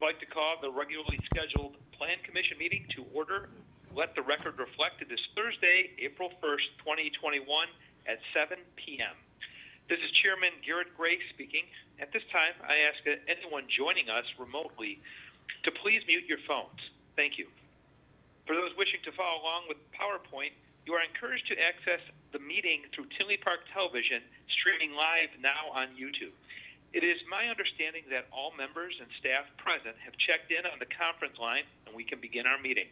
I'd like to call the regularly scheduled Plan Commission meeting to order. Let the record reflect it is Thursday, April 1st, 2021 at 7 p.m. This is Chairman Garrett Gray speaking. At this time, I ask anyone joining us remotely to please mute your phones. Thank you. For those wishing to follow along with PowerPoint, you are encouraged to access the meeting through Tinley Park Television, streaming live now on YouTube. It is my understanding that all members and staff present have checked in on the conference line, and we can begin our meeting.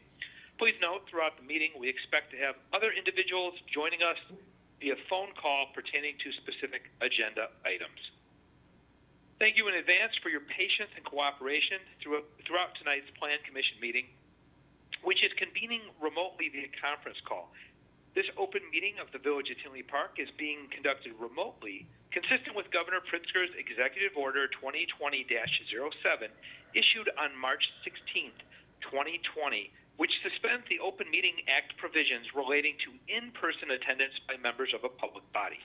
Please note, throughout the meeting, we expect to have other individuals joining us via phone call pertaining to specific agenda items. Thank you in advance for your patience and cooperation throughout tonight's Plan Commission meeting, which is convening remotely via conference call. This open meeting of the Village of Tinley Park is being conducted remotely, consistent with Governor Pritzker's Executive Order 2020-07, issued on March 16, 2020, which suspends the Open Meeting Act provisions relating to in-person attendance by members of a public body.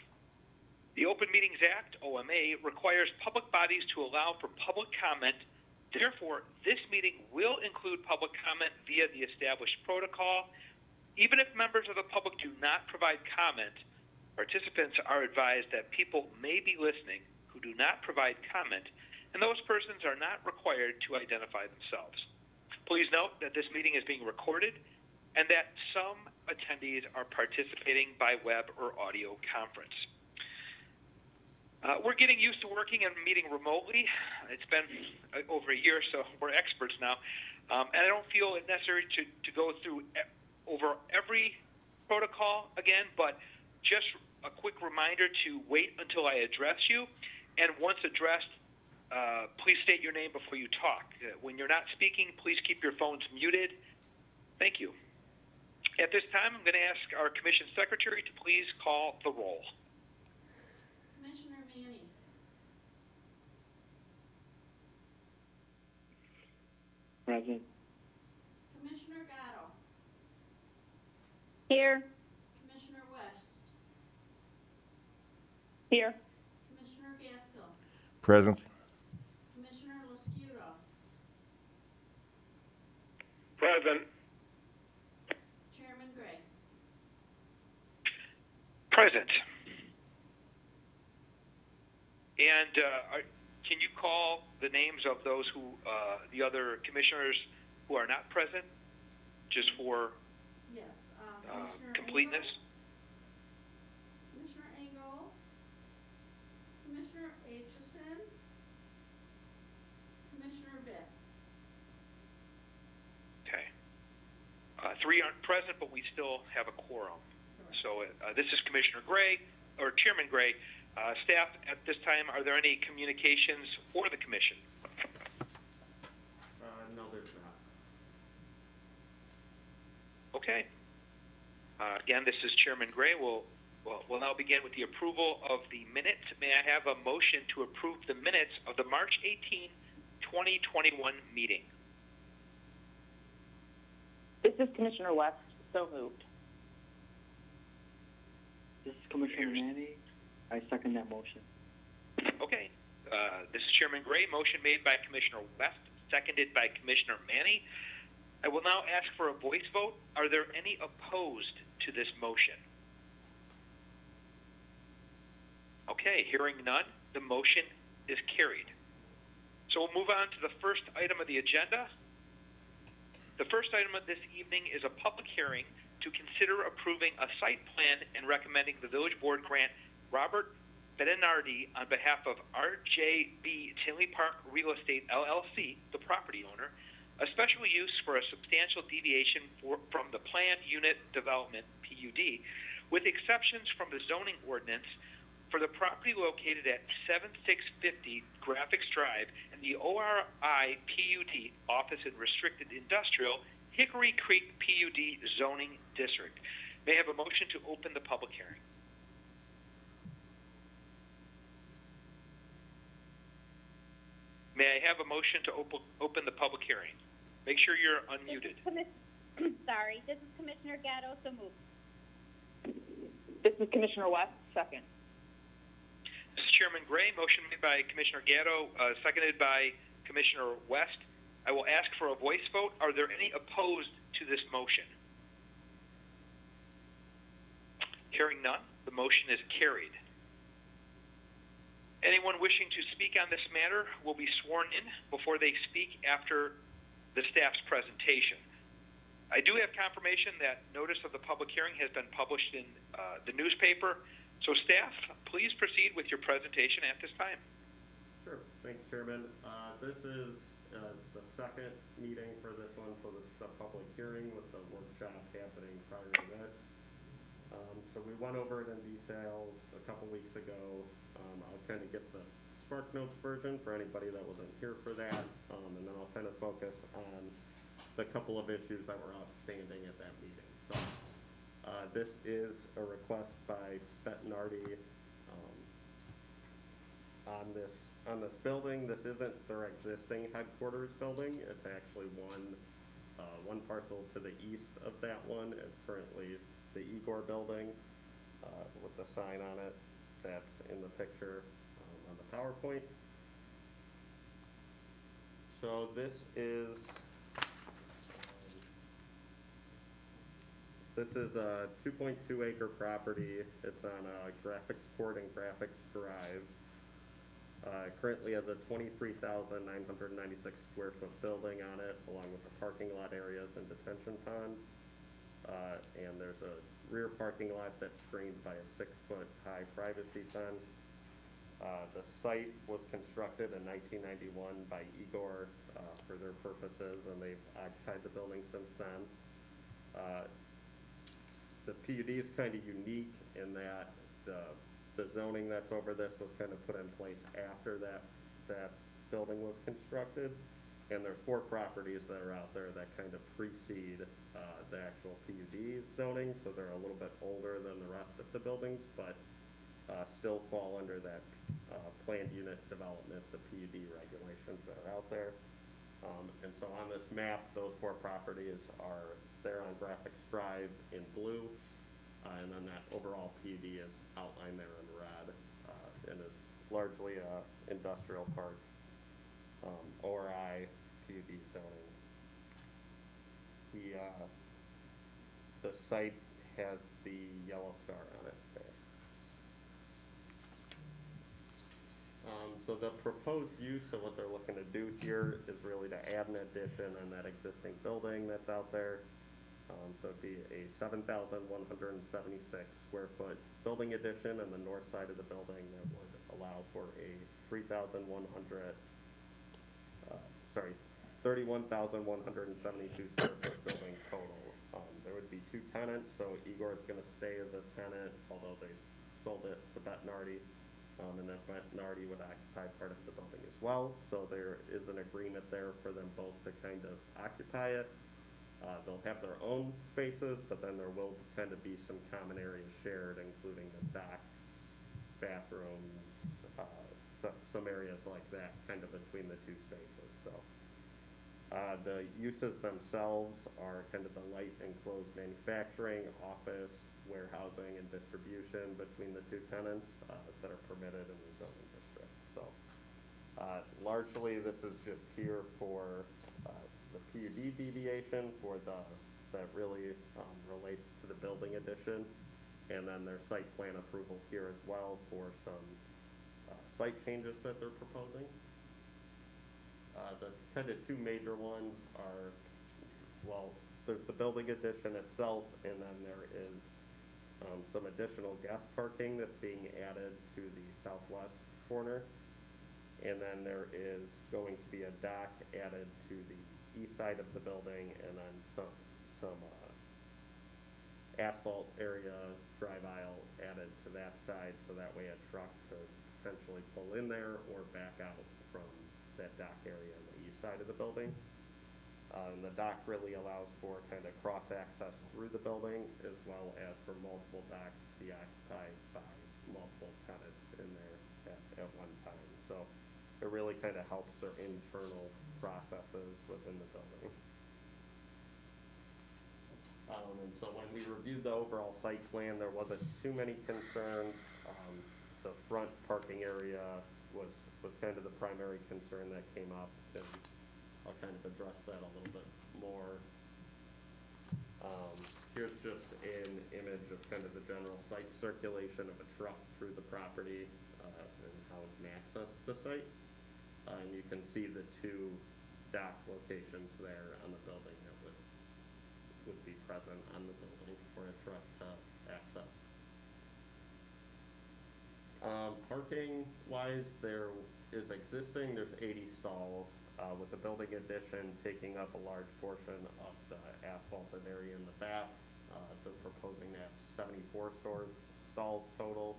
The Open Meetings Act, OMA, requires public bodies to allow for public comment. Therefore, this meeting will include public comment via the established protocol. Even if members of the public do not provide comment, participants are advised that people may be listening who do not provide comment, and those persons are not required to identify themselves. Please note that this meeting is being recorded and that some attendees are participating by web or audio conference. We're getting used to working and meeting remotely. It's been over a year, so we're experts now. And I don't feel it necessary to go through over every protocol again, but just a quick reminder to wait until I address you. And once addressed, please state your name before you talk. When you're not speaking, please keep your phones muted. Thank you. At this time, I'm going to ask our Commission Secretary to please call the roll. Commissioner Manning. Present. Commissioner Gatto. Here. Commissioner West. Here. Commissioner Gaskell. Present. Commissioner Lascuto. Present. Chairman Gray. Present. And can you call the names of those who, the other commissioners who are not present, just for Yes. completeness? Commissioner Engel. Commissioner Aitchison. Commissioner Vick. Okay. Three aren't present, but we still have a quorum. So this is Commissioner Gray, or Chairman Gray. Staff, at this time, are there any communications for the Commission? No, there's not. Okay. Again, this is Chairman Gray. We'll now begin with the approval of the minutes. May I have a motion to approve the minutes of the March 18, 2021 meeting? This is Commissioner West. So moved. This is Commissioner Manning. I second that motion. Okay. This is Chairman Gray. Motion made by Commissioner West, seconded by Commissioner Manning. I will now ask for a voice vote. Are there any opposed to this motion? Okay, hearing none, the motion is carried. So we'll move on to the first item of the agenda. The first item of this evening is a public hearing to consider approving a site plan and recommending the Village Board grant Robert Bedinardi on behalf of RJB Tinley Park Real Estate LLC, the property owner, a special use for a substantial deviation from the planned unit development, PUD, with exceptions from the zoning ordinance for the property located at 7650 Graphics Drive and the ORI PUD Office and Restricted Industrial Hickory Creek PUD zoning district. May I have a motion to open the public hearing? May I have a motion to open the public hearing? Make sure you're unmuted. Sorry, this is Commissioner Gatto. So moved. This is Commissioner West. Second. This is Chairman Gray. Motion made by Commissioner Gatto, seconded by Commissioner West. I will ask for a voice vote. Are there any opposed to this motion? Hearing none, the motion is carried. Anyone wishing to speak on this matter will be sworn in before they speak after the staff's presentation. I do have confirmation that notice of the public hearing has been published in the newspaper. So staff, please proceed with your presentation at this time. Sure. Thanks, Chairman. This is the second meeting for this one, so this is the public hearing with the workshop happening prior to this. So we went over it in detail a couple weeks ago. I'll kind of get the Spark Notes version for anybody that wasn't here for that, and then I'll kind of focus on the couple of issues that were outstanding at that meeting. So this is a request by Bettinardi on this building. This isn't their existing headquarters building. It's actually one parcel to the east of that one. It's currently the Igor building with the sign on it that's in the picture on the PowerPoint. So this is a 2.2 acre property. It's on Graphics Court and Graphics Drive. Currently has a 23,996 square foot building on it, along with the parking lot areas and detention pond. And there's a rear parking lot that's screened by a 6-foot high privacy fence. The site was constructed in 1991 by Igor for their purposes, and they've occupied the building since then. The PUD is kind of unique in that the zoning that's over this was kind of put in place after that building was constructed. And there's 4 properties that are out there that kind of precede the actual PUD zoning, so they're a little bit older than the rest of the buildings, but still fall under that planned unit development, the PUD regulations that are out there. And so on this map, those 4 properties are there on Graphics Drive in blue, and then that overall PUD is outlined there in red, and is largely a industrial park, ORI PUD zoning. The site has the yellow star on it there. So the proposed use of what they're looking to do here is really to add an addition on that existing building that's out there. So it'd be a 7,176 square foot building addition on the north side of the building that would allow for a 31,172 square foot building total. There would be 2 tenants, so Igor is going to stay as a tenant, although they sold it to Bettinardi, and then Bettinardi would occupy part of the building as well. So there is an agreement there for them both to kind of occupy it. They'll have their own spaces, but then there will kind of be some common areas shared, including the docks, bathrooms, some areas like that, kind of between the 2 spaces. So the uses themselves are kind of the light enclosed manufacturing, office, warehousing, and distribution between the 2 tenants that are permitted in the zoning district. So largely, this is just here for the PUD deviation for that really relates to the building addition, and then their site plan approval here as well for some site changes that they're proposing. The kind of 2 major ones are, well, there's the building addition itself, and then there is some additional guest parking that's being added to the southwest corner. And then there is going to be a dock added to the east side of the building, and then some asphalt area, drive aisle added to that side, so that way a truck could potentially pull in there or back out from that dock area on the east side of the building. And the dock really allows for kind of cross-access through the building, as well as for multiple docks to be occupied by multiple tenants in there at one time. So it really kind of helps their internal processes within the building. And so when we reviewed the overall site plan, there wasn't too many concerns. The front parking area was kind of the primary concern that came up. And I'll kind of address that a little bit more. Here's just an image of kind of the general site circulation of a truck through the property, and how it can access the site. And you can see the two dock locations there on the building that would be present on the building for a truck to access. Parking wise, there is existing, there's 80 stalls, with the building addition taking up a large portion of the asphalted area in the back. They're proposing to have 74 stalls total.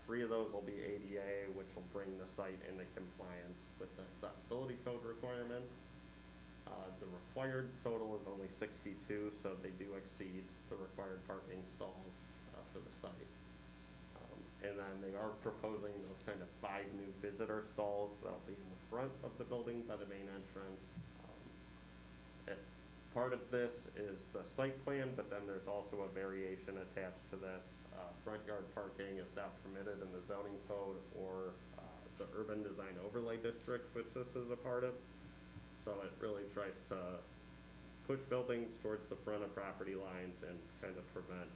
3 of those will be ADA, which will bring the site into compliance with the accessibility code requirements. The required total is only 62, so they do exceed the required parking stalls for the site. And then they are proposing those kind of 5 new visitor stalls that'll be in the front of the building by the main entrance. Part of this is the site plan, but then there's also a variation attached to this. Front yard parking is not permitted in the zoning code or the urban design overlay district, which this is a part of. So it really tries to push buildings towards the front of property lines and kind of prevent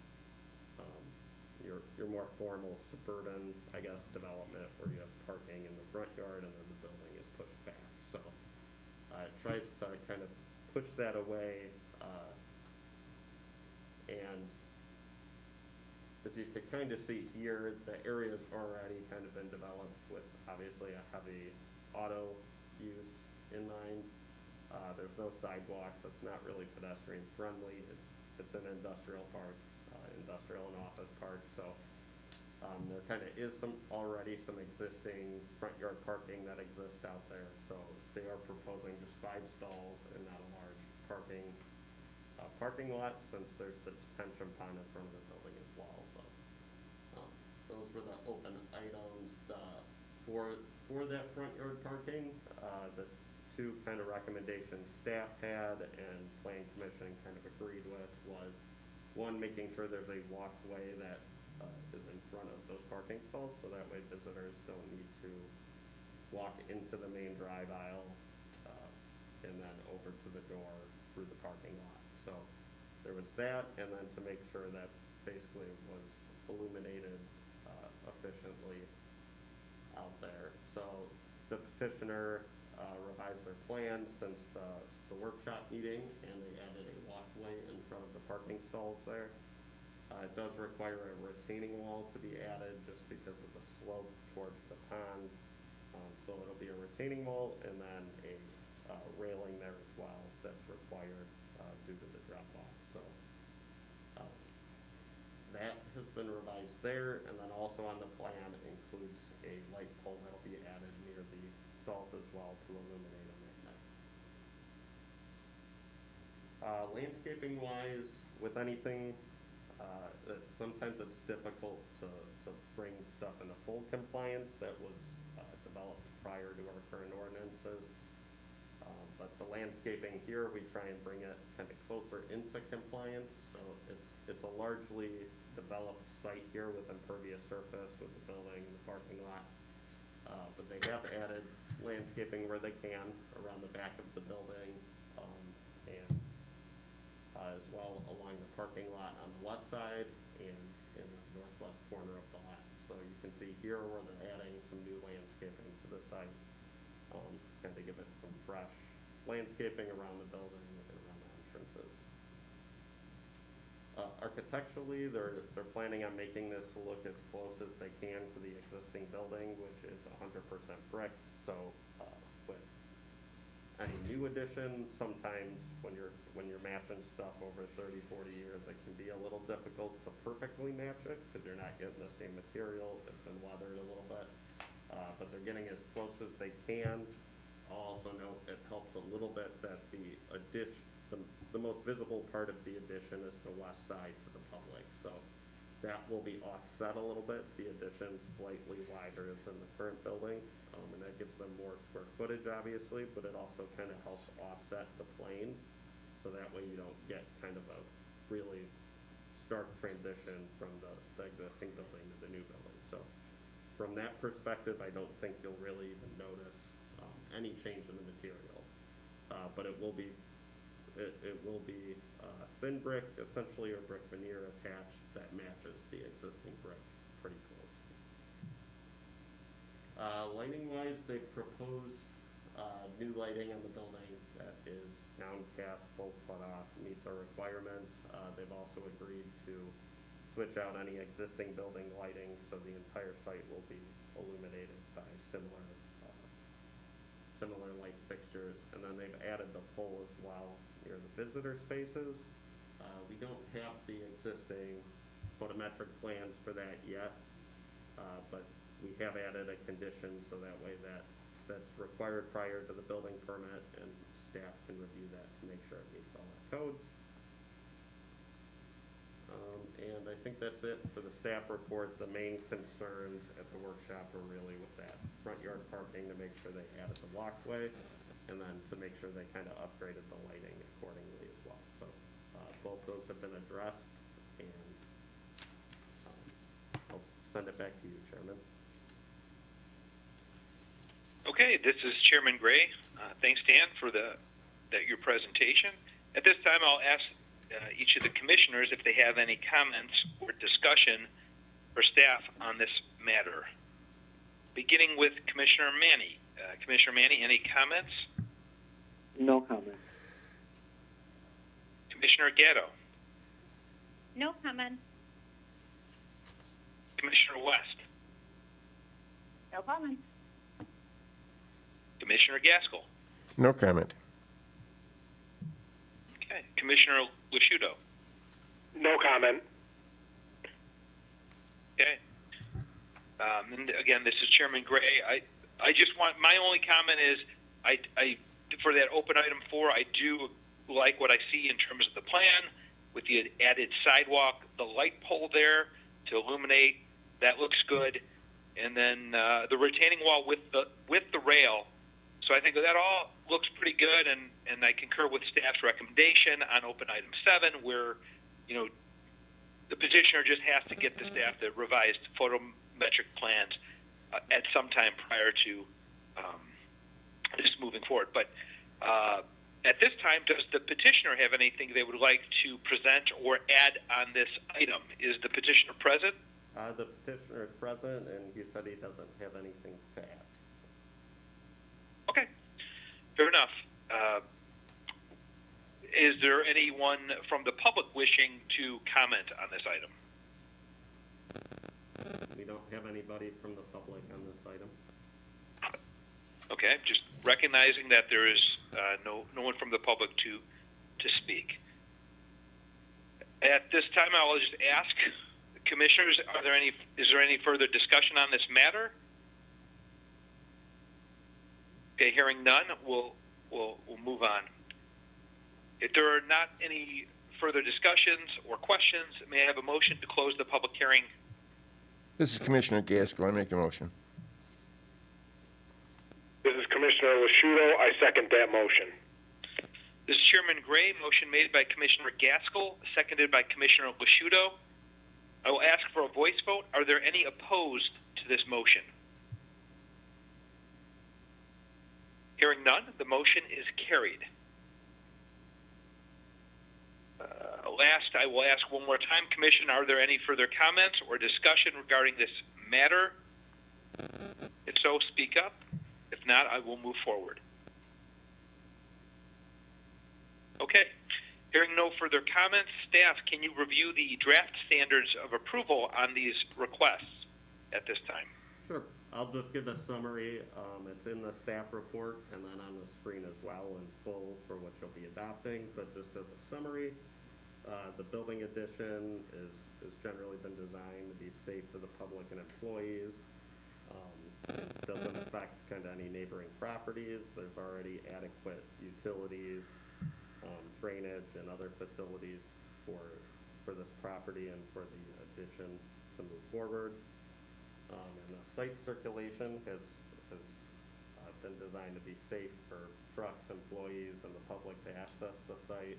your more formal suburban, I guess, development where you have parking in the front yard and then the building is pushed back. So it tries to kind of push that away, and as you can kind of see here, the area's already kind of been developed with obviously a heavy auto use in mind. There's no sidewalks, it's not really pedestrian friendly, it's an industrial park, industrial and office park, so there kind of is already some existing front yard parking that exists out there, so they are proposing just 5 stalls and not a large parking lot, since there's the detention pond in front of the building as well. So those were the open items. For that front yard parking, the 2 kind of recommendations staff had and Plan Commission kind of agreed with was, 1, making sure there's a walkway that is in front of those parking stalls, so that way visitors don't need to walk into the main drive aisle and then over to the door through the parking lot. So there was that, and then to make sure that basically it was illuminated efficiently out there. So the petitioner revised their plan since the workshop meeting, and they added a walkway in front of the parking stalls there. It does require a retaining wall to be added just because of the slope towards the pond. So it'll be a retaining wall and then a railing there as well that's required due to the drop off. So that has been revised there, and then also on the plan includes a light pole that'll be added near the stalls as well to illuminate them at night. Landscaping wise, with anything, sometimes it's difficult to bring stuff into full compliance that was developed prior to our current ordinances. But the landscaping here, we try and bring it kind of closer into compliance. So it's a largely developed site here with impervious surface with the building, the parking lot. But they have added landscaping where they can around the back of the building, and as well along the parking lot on the west side and in the northwest corner of the lot. So you can see here where they're adding some new landscaping to the site, kind of give it some fresh landscaping around the building and around the entrances. Architecturally, they're planning on making this look as close as they can to the existing building, which is 100% brick. So with any new addition, sometimes when you're matching stuff over 30, 40 years, it can be a little difficult to perfectly match it because you're not getting the same material. It's been weathered a little bit, but they're getting as close as they can. I'll also note it helps a little bit that the most visible part of the addition is the west side to the public. So that will be offset a little bit. The addition's slightly wider than the current building, and that gives them more square footage, obviously, but it also kind of helps offset the planes. So that way you don't get kind of a really stark transition from the existing building to the new building. So from that perspective, I don't think you'll really even notice any change in the material. but it will be thin brick, essentially, or brick veneer attached that matches the existing brick pretty close. Lighting-wise, they've proposed new lighting on the building that is downcast, full cut-off, meets our requirements. They've also agreed to switch out any existing building lighting, so the entire site will be illuminated by similar light fixtures. And then they've added the pole as well near the visitor spaces. We don't have the existing photometric plans for that yet, but we have added a condition so that way that's required prior to the building permit, and staff can review that to make sure it meets all our codes. And I think that's it for the staff report. The main concerns at the workshop are really with that front yard parking, to make sure they added the walkway, and then to make sure they kind of upgraded the lighting accordingly as well. So both those have been addressed, and I'll send it back to you, Chairman. Okay, this is Chairman Gray. Thanks, Dan, for your presentation. At this time, I'll ask each of the commissioners if they have any comments or discussion for staff on this matter. Beginning with Commissioner Manny. Commissioner Manny, any comments? No comment. Commissioner Gatto. No comment. Commissioner West. No comment. Commissioner Gaskell. No comment. Okay. Commissioner Lasciuto. No comment. Okay. And again, this is Chairman Gray. I just want, my only comment is, I for that open item 4, I do like what I see in terms of the plan with the added sidewalk, the light pole there to illuminate. That looks good, and then the retaining wall with the rail. So I think that all looks pretty good, and I concur with staff's recommendation on open item 7, where, the petitioner just has to get the staff the revised photometric plans at some time prior to just moving forward. But at this time, does the petitioner have anything they would like to present or add on this item? Is the petitioner present? The petitioner is present, and he said he doesn't have anything to add. Okay, fair enough. Is there anyone from the public wishing to comment on this item? We don't have anybody from the public on this item. Okay, just recognizing that there is no one from the public to speak. At this time, I will just ask commissioners: is there any further discussion on this matter? Okay, hearing none, we'll move on. If there are not any further discussions or questions, may I have a motion to close the public hearing? This is Commissioner Gaskell. I make the motion. This is Commissioner Lasciuto. I second that motion. This is Chairman Gray. Motion made by Commissioner Gaskell, seconded by Commissioner Lasciuto. I will ask for a voice vote. Are there any opposed to this motion? Hearing none, the motion is carried. Last, I will ask one more time, Commission, are there any further comments or discussion regarding this matter? If so, speak up. If not, I will move forward. Okay. Hearing no further comments, staff, can you review the draft standards of approval on these requests at this time? Sure. I'll just give a summary. It's in the staff report and then on the screen as well in full for what you'll be adopting. But just as a summary, the building addition has generally been designed to be safe for the public and employees. It doesn't affect kind of any neighboring properties. There's already adequate utilities, drainage, and other facilities for this property and for the addition to move forward. And the site circulation has been designed to be safe for trucks, employees, and the public to access the site.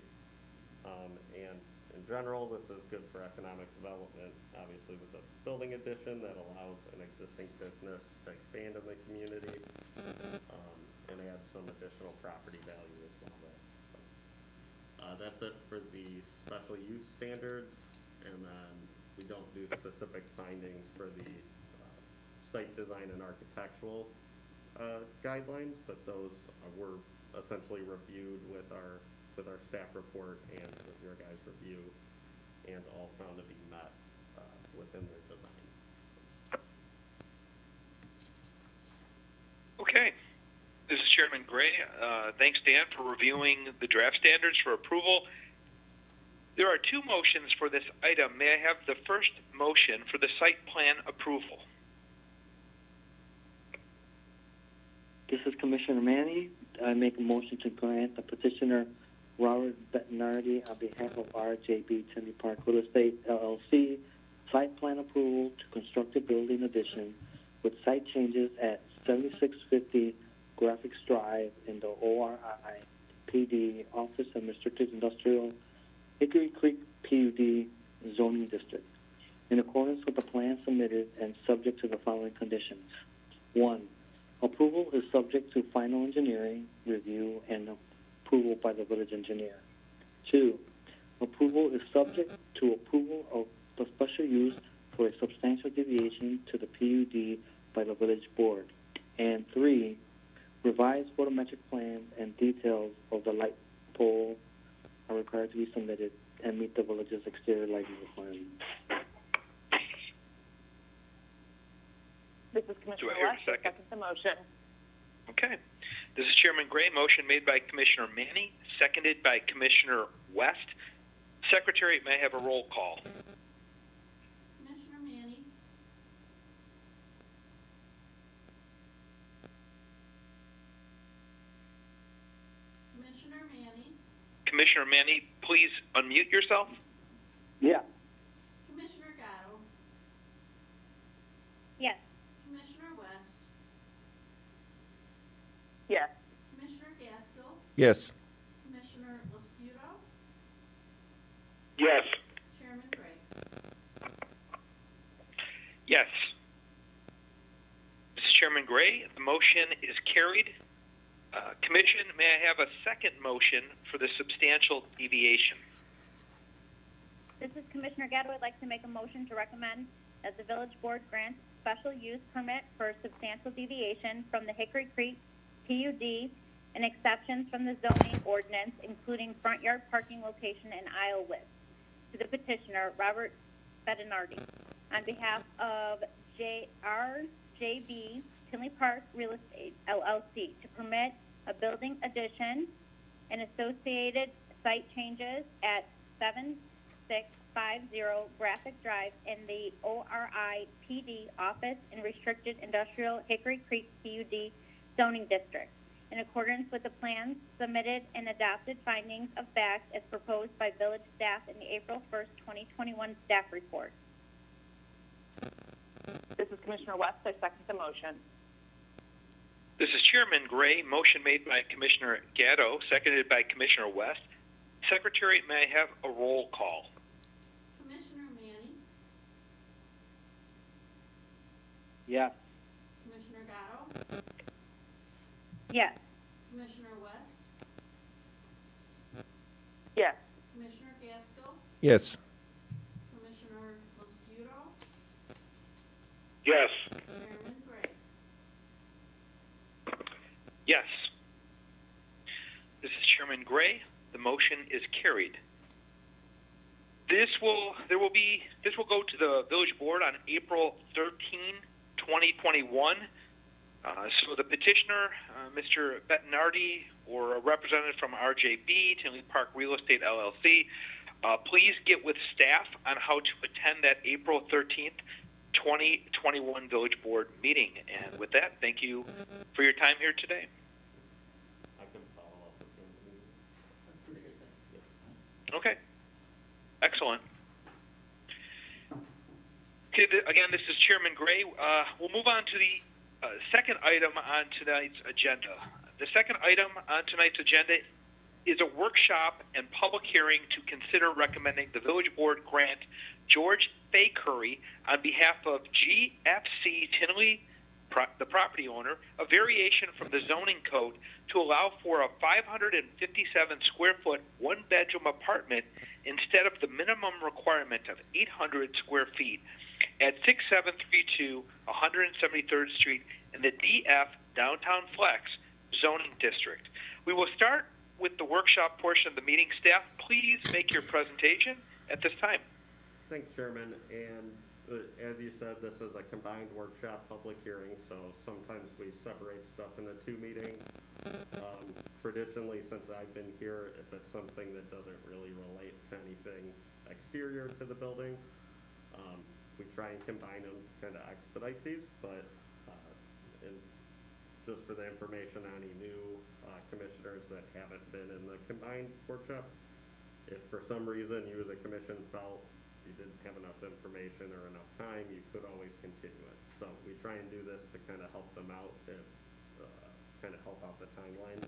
And in general, this is good for economic development, obviously with a building addition that allows an existing business to expand in the community and add some additional property value as well. That's it for the special use standards, and then we don't do specific findings for the site design and architectural guidelines, but those were essentially reviewed with our staff report and with your guys' review, and all found to be met within their design. Okay. This is Chairman Gray. Thanks, Dan, for reviewing the draft standards for approval. There are two motions for this item. May I have the first motion for the site plan approval? This is Commissioner Manny. I make a motion to grant the petitioner Robert Bettinardi on behalf of RJB Tinley Park Real Estate LLC site plan approval to construct a building addition with site changes at 7650 Graphics Drive in the ORI PD Office and Restricted Industrial Hickory Creek PUD zoning district in accordance with the plan submitted and subject to the following conditions. 1. Approval is subject to final engineering review and approval by the village engineer. 2. Approval is subject to approval of the special use for a substantial deviation to the PUD by the village board. And 3. Revised photometric plans and details of the light pole are required to be submitted and meet the village's exterior lighting requirements. This is Commissioner Do I hear a West. I second? second the motion. Okay. This is Chairman Gray. Motion made by Commissioner Manny, seconded by Commissioner West. Secretary, may I have a roll call? Commissioner Manny, Commissioner Manny, Commissioner Manny, please unmute yourself. Yeah. Commissioner Gatto, Yes. Commissioner West, Yes. Commissioner Gaskell, Yes. Commissioner Loscuto, Yes. Chairman Gray. Yes. This is Chairman Gray. The motion is carried. Commission, may I have a second motion for the substantial deviation? This is Commissioner Gatto. I'd like to make a motion to recommend that the village board grants special use permit for substantial deviation from the Hickory Creek PUD and exceptions from the zoning ordinance, including front yard parking location and aisle width, to the petitioner, Robert Bettinardi, on behalf of RJB Tinley Park Real Estate LLC to permit a building addition and associated site changes at 7650 Graphic Drive in the ORI PD Office and Restricted Industrial Hickory Creek PUD zoning district in accordance with the plans submitted and adopted findings of fact as proposed by village staff in the April 1st, 2021 staff report. This is Commissioner West. I second the motion. This is Chairman Gray. Motion made by Commissioner Gatto, seconded by Commissioner West. Secretary, may I have a roll call? Commissioner Manny, Yes. Commissioner Gatto, Yes. Commissioner West, Yes. Commissioner Gaskell, Yes. Commissioner Loscuto, Yes. Chairman Gray. Yes. This is Chairman Gray. The motion is carried. This will go to the village board on April 13, 2021. So the petitioner, Mr. Bettinardi, or a representative from RJB, Tinley Park Real Estate LLC, please get with staff on how to attend that April 13th, 2021 village board meeting. And with that, thank you for your time here today. I can follow up with them. Okay. Excellent. Okay, again, this is Chairman Gray. We'll move on to the second item on tonight's agenda. The second item on tonight's agenda is a workshop and public hearing to consider recommending the village board grant George Fay Curry on behalf of GFC Tinley the property owner a variation from the zoning code to allow for a 557 square foot one bedroom apartment instead of the minimum requirement of 800 square feet at 6732 173rd Street in the DF Downtown Flex zoning district. We will start with the workshop portion of the meeting. Staff, please make your presentation at this time. Thanks, Chairman. And as you said, this is a combined workshop public hearing, so sometimes we separate stuff into two meetings. Traditionally, since I've been here, if it's something that doesn't really relate to anything exterior to the building, we try and combine them to kind of expedite these, but and just for the information on any new commissioners that haven't been in the combined workshop, if for some reason you as a commission felt you didn't have enough information or enough time, you could always continue it. So we try and do this to kind of help them out and kind of help out the timeline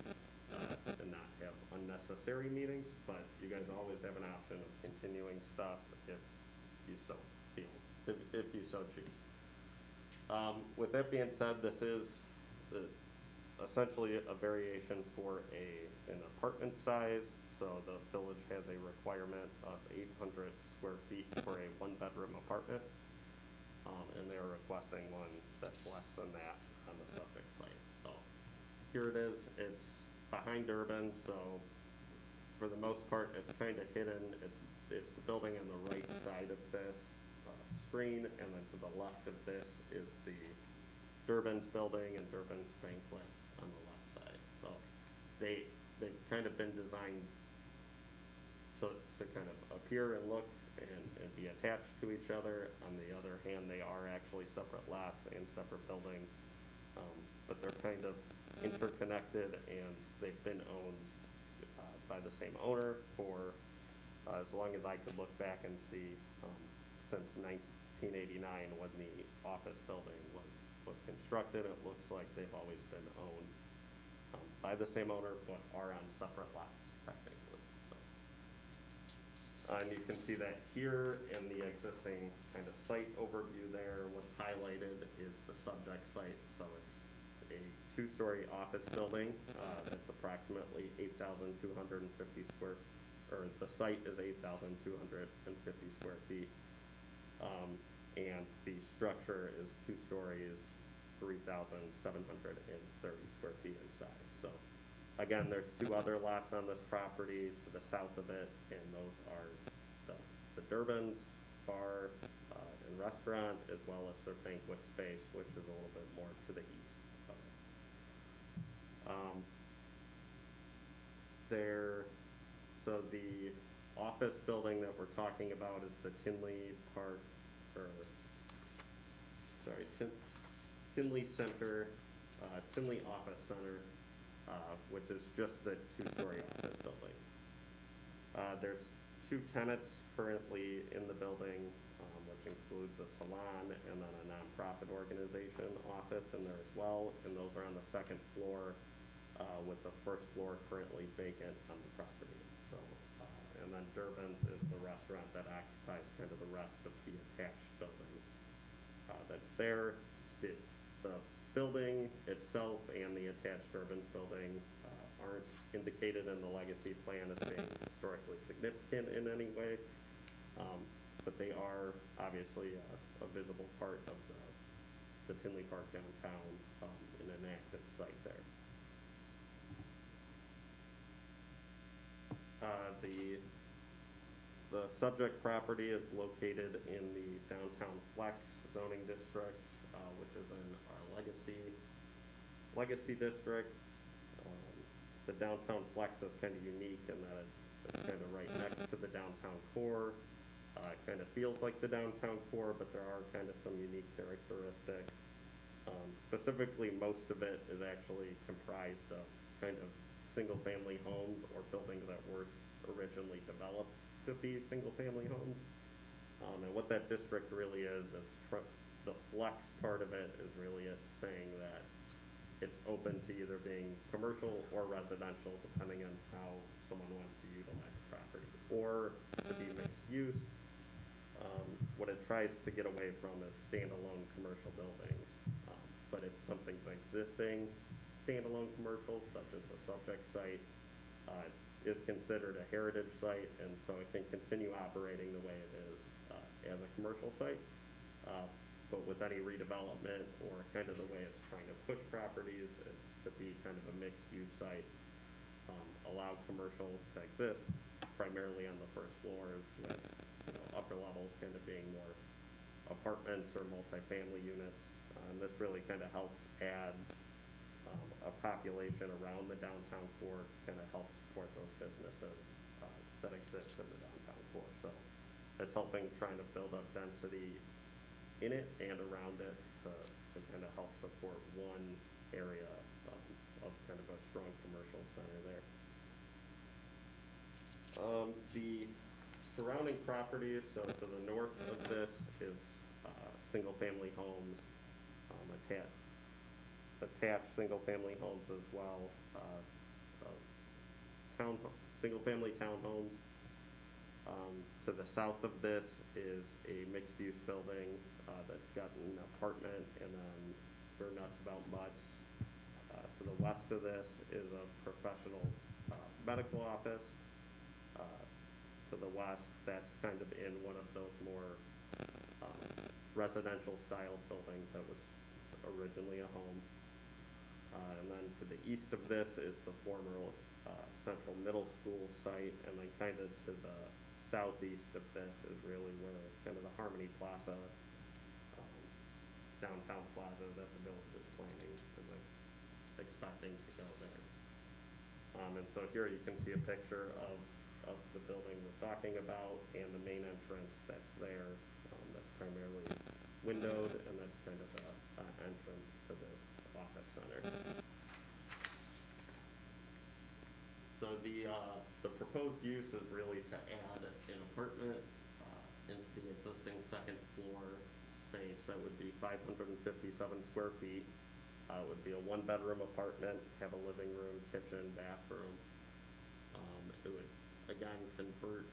and not have unnecessary meetings, but you guys always have an option of continuing stuff if you so feel, if you so choose. With that being said, this is essentially a variation for an apartment size. So the village has a requirement of 800 square feet for a one-bedroom apartment, and they're requesting one that's less than that on the subject site. So here it is. It's behind Urban, so for the most part, it's kind of hidden. It's the building on the right side of this screen, and then to the left of this is the Durbin's building and Durbin's banquets on the left side. So they've kind of been designed to kind of appear and look and be attached to each other. On the other hand, they are actually separate lots and separate buildings, but they're kind of interconnected, and they've been owned by the same owner for as long as I could look back and see, since 1989 when the office building was constructed. It looks like they've always been owned by the same owner, but are on separate lots technically. And you can see that here in the existing kind of site overview there. What's highlighted is the subject site. So it's a two-story office building that's approximately 8,250 square, or the site is 8,250 square feet. And the structure is 2 stories, 3,730 square feet in size. So again, there's 2 other lots on this property to the south of it, and those are the Durbin's bar and restaurant, as well as their banquet space, which is a little bit more to the east of it. So the office building that we're talking about is the Tinley Park, Tinley Center, Tinley Office Center, which is just the 2-story office building. There's 2 tenants currently in the building, which includes a salon and then a nonprofit organization office in there as well, and those are on the 2nd floor, with the 1st floor currently vacant on the property. So, and then Durbin's is the restaurant that occupies kind of the rest of the attached building that's there. The building itself and the attached Durbin's building aren't indicated in the legacy plan as being historically significant in any way, but they are obviously a visible part of the Tinley Park downtown, in an active site there. The subject property is located in the downtown Flex zoning district, which is in our legacy districts. The downtown Flex is kind of unique in that it's kind of right next to the downtown core. It kind of feels like the downtown core, but there are kind of some unique characteristics. Specifically, most of it is actually comprised of kind of single-family homes or buildings that were originally developed to be single-family homes. And what that district really is the Flex part of it is really it saying that it's open to either being commercial or residential, depending on how someone wants to utilize the property, or to be mixed use. What it tries to get away from is standalone commercial buildings. but if something's existing, standalone commercial, such as the subject site, is considered a heritage site, and so it can continue operating the way it is as a commercial site. But with any redevelopment or kind of the way it's trying to push properties, it's to be kind of a mixed-use site, allow commercial to exist primarily on the first floors, with upper levels kind of being more apartments or multifamily units. And this really kind of helps add a population around the downtown core to kind of help support those businesses that exist in the downtown core. So it's helping trying to build up density in it and around it to kind of help support one area of kind of a strong commercial center there. The surrounding properties, so to the north of this is single-family homes, attached single-family homes as well, single-family townhomes. To the south of this is a mixed-use building that's got an apartment and then for nuts about butts. To the west of this is a professional medical office. To the west, that's kind of in one of those more residential style buildings that was originally a home. And then to the east of this is the former Central Middle School site, and then kind of to the southeast of this is really where kind of the Harmony Plaza, downtown plaza that the village is planning, is expecting to go there. And so here you can see a picture of the building we're talking about and the main entrance that's there. That's primarily windowed, and that's kind of an entrance to this office center. So the proposed use is really to add an apartment into the existing second floor space that would be 557 square feet. It would be a one-bedroom apartment, have a living room, kitchen, bathroom. It would, again, convert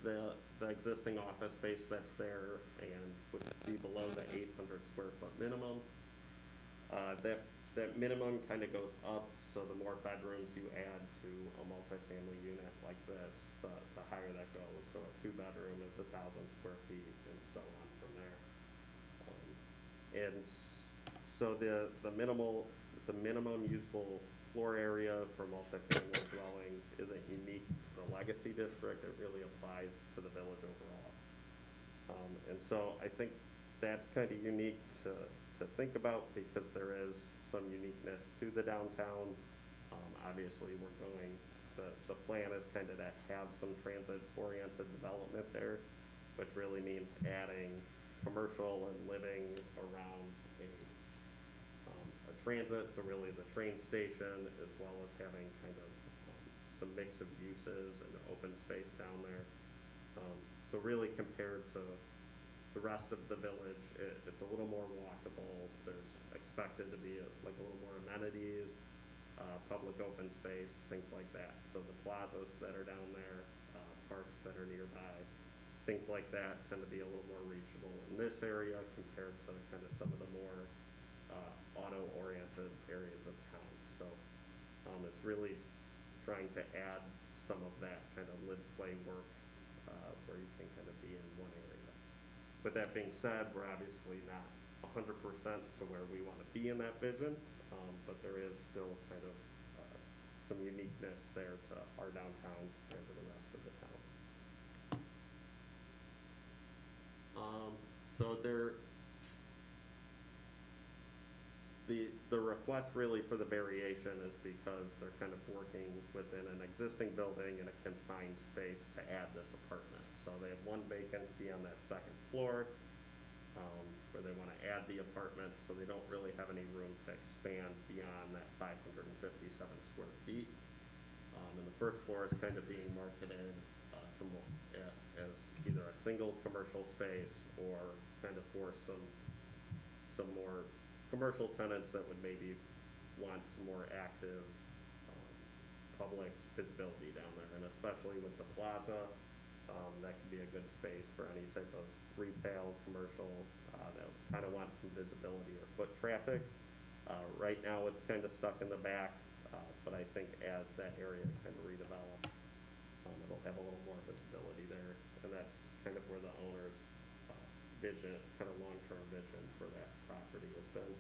the existing office space that's there and would be below the 800 square foot minimum. That minimum kind of goes up, so the more bedrooms you add to a multifamily unit like this, the higher that goes. So a two-bedroom is 1,000 square feet and so on from there. And so the minimum usable floor area for multifamily dwellings isn't unique to the legacy district. It really applies to the village overall. And so I think that's kind of unique to think about, because there is some uniqueness to the downtown. Obviously, the plan is kind of to have some transit-oriented development there, which really means adding commercial and living around a transit, so really the train station, as well as having kind of some mix of uses and open space down there. So really compared to the rest of the village, it's a little more walkable. There's expected to be a little more amenities, public open space, things like that. So the plazas that are down there, parks that are nearby, things like that tend to be a little more reachable in this area compared to kind of some of the more auto-oriented areas of town. So it's really trying to add some of that kind of live-play work where you can kind of be in one area. With that being said, we're obviously not 100% to where we want to be in that vision, but there is still kind of some uniqueness there to our downtown compared to the rest of the town. So the request really for the variation is because they're kind of working within an existing building in a confined space to add this apartment. So they have one vacancy on that second floor where they want to add the apartment, so they don't really have any room to expand beyond that 557 square feet. And the first floor is kind of being marketed as either a single commercial space or kind of for some more commercial tenants that would maybe want some more active public visibility down there. And especially with the plaza, That could be a good space for any type of retail, commercial, that kind of wants some visibility or foot traffic. Right now, it's kind of stuck in the back, but I think as that area kind of redevelops, it'll have a little more visibility there, and that's kind of where the owner's vision, kind of long-term vision for that property has been.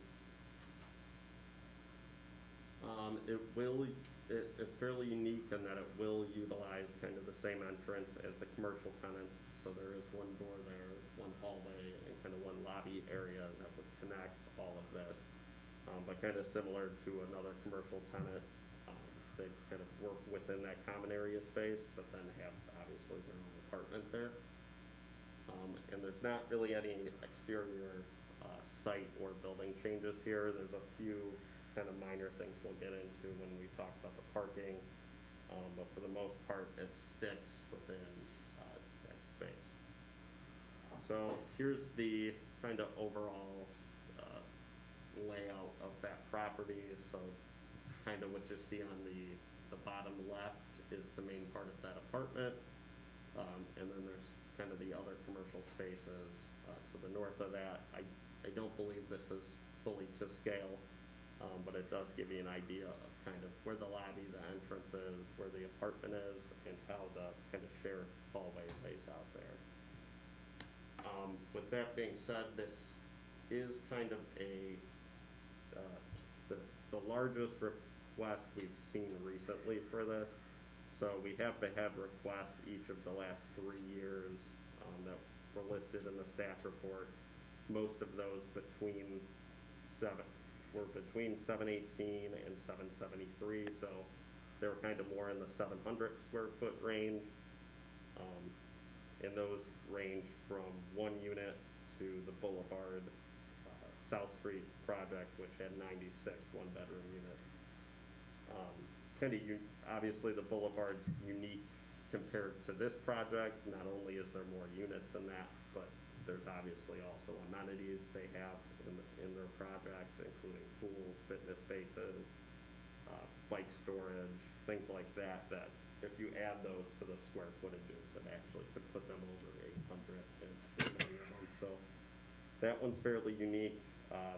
It's fairly unique in that it will utilize kind of the same entrance as the commercial tenants. So there is one door there, one hallway, and kind of one lobby area that would connect all of this. But kind of similar to another commercial tenant, they kind of work within that common area space, but then have obviously their own apartment there. And there's not really any exterior site or building changes here. There's a few kind of minor things we'll get into when we talk about the parking, but for the most part, it sticks within that space. So here's the kind of overall layout of that property. So kind of what you see on the bottom left is the main part of that apartment, and then there's kind of the other commercial spaces to the north of that. I don't believe this is fully to scale, but it does give you an idea of kind of where the lobby, the entrance is, where the apartment is, and how the kind of shared hallway lays out there. With that being said, this is kind of the largest request we've seen recently for this. So we have to have requests each of the last 3 years that were listed in the staff report. Most of those were between 718 and 773, so they were kind of more in the 700 square foot range. And those ranged from 1 unit to the Boulevard South Street project, which had 96 one-bedroom units. Obviously the Boulevard's unique compared to this project. Not only is there more units in that, but there's obviously also amenities they have in their project, including pools, fitness spaces, bike storage, things like that, that if you add those to the square footages, it actually could put them over 800 in many of them. So that one's fairly unique.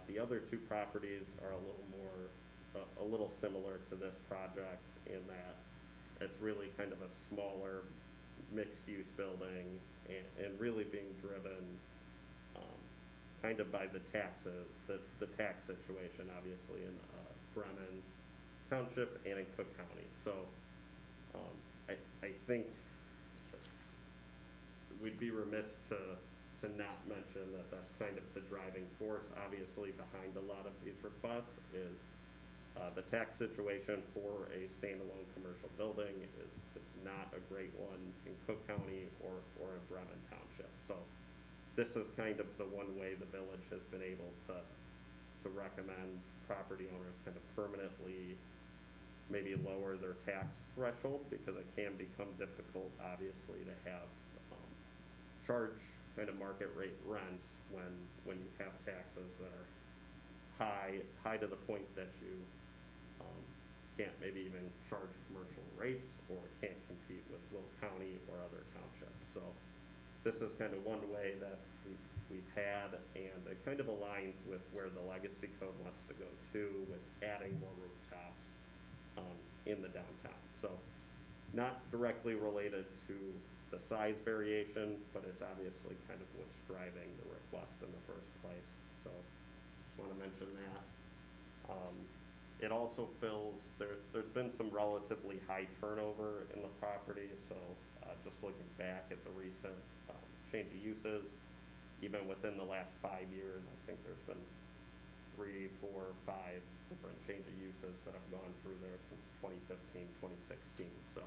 The other two properties are a little similar to this project in that it's really kind of a smaller mixed-use building and really being driven kind of by the taxes, the tax situation, obviously, in Bremen Township and in Cook County. So I think we'd be remiss to not mention that that's kind of the driving force, obviously, behind a lot of these requests is the tax situation for a standalone commercial building is not a great one in Cook County or in Bremen Township. So this is kind of the one way the village has been able to recommend property owners kind of permanently maybe lower their tax threshold, because it can become difficult, obviously, to have charge kind of market rate rents when you have taxes that are high to the point that you can't maybe even charge commercial rates or can't compete with Will County or other townships. So this is kind of one way that we've had, and it kind of aligns with where the legacy code wants to go to, with adding more rooftops in the downtown. So not directly related to the size variation, but it's obviously kind of what's driving the request in the first place. So just want to mention that. It also fills, there's been some relatively high turnover in the property, so just looking back at the recent change of uses, even within the last 5 years, I think there's been 3, 4, 5 different change of uses that have gone through there since 2015, 2016. So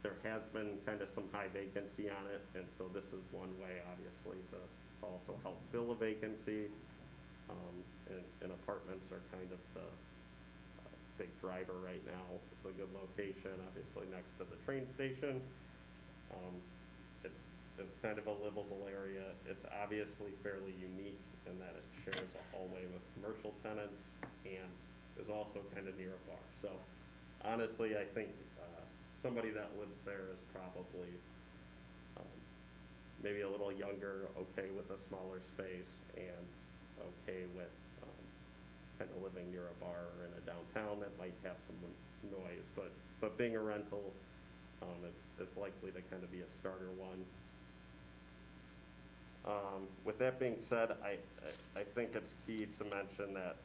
there has been kind of some high vacancy on it, and so this is one way, obviously, to also help fill a vacancy. And apartments are kind of the big driver right now. It's a good location, obviously next to the train station. It's kind of a livable area. It's obviously fairly unique in that it shares a hallway with commercial tenants and is also kind of near a bar. So honestly, I think somebody that lives there is probably maybe a little younger, okay with a smaller space, and okay with kind of living near a bar or in a downtown that might have some noise. But being a rental, it's likely to kind of be a starter one. With that being said, I think it's key to mention that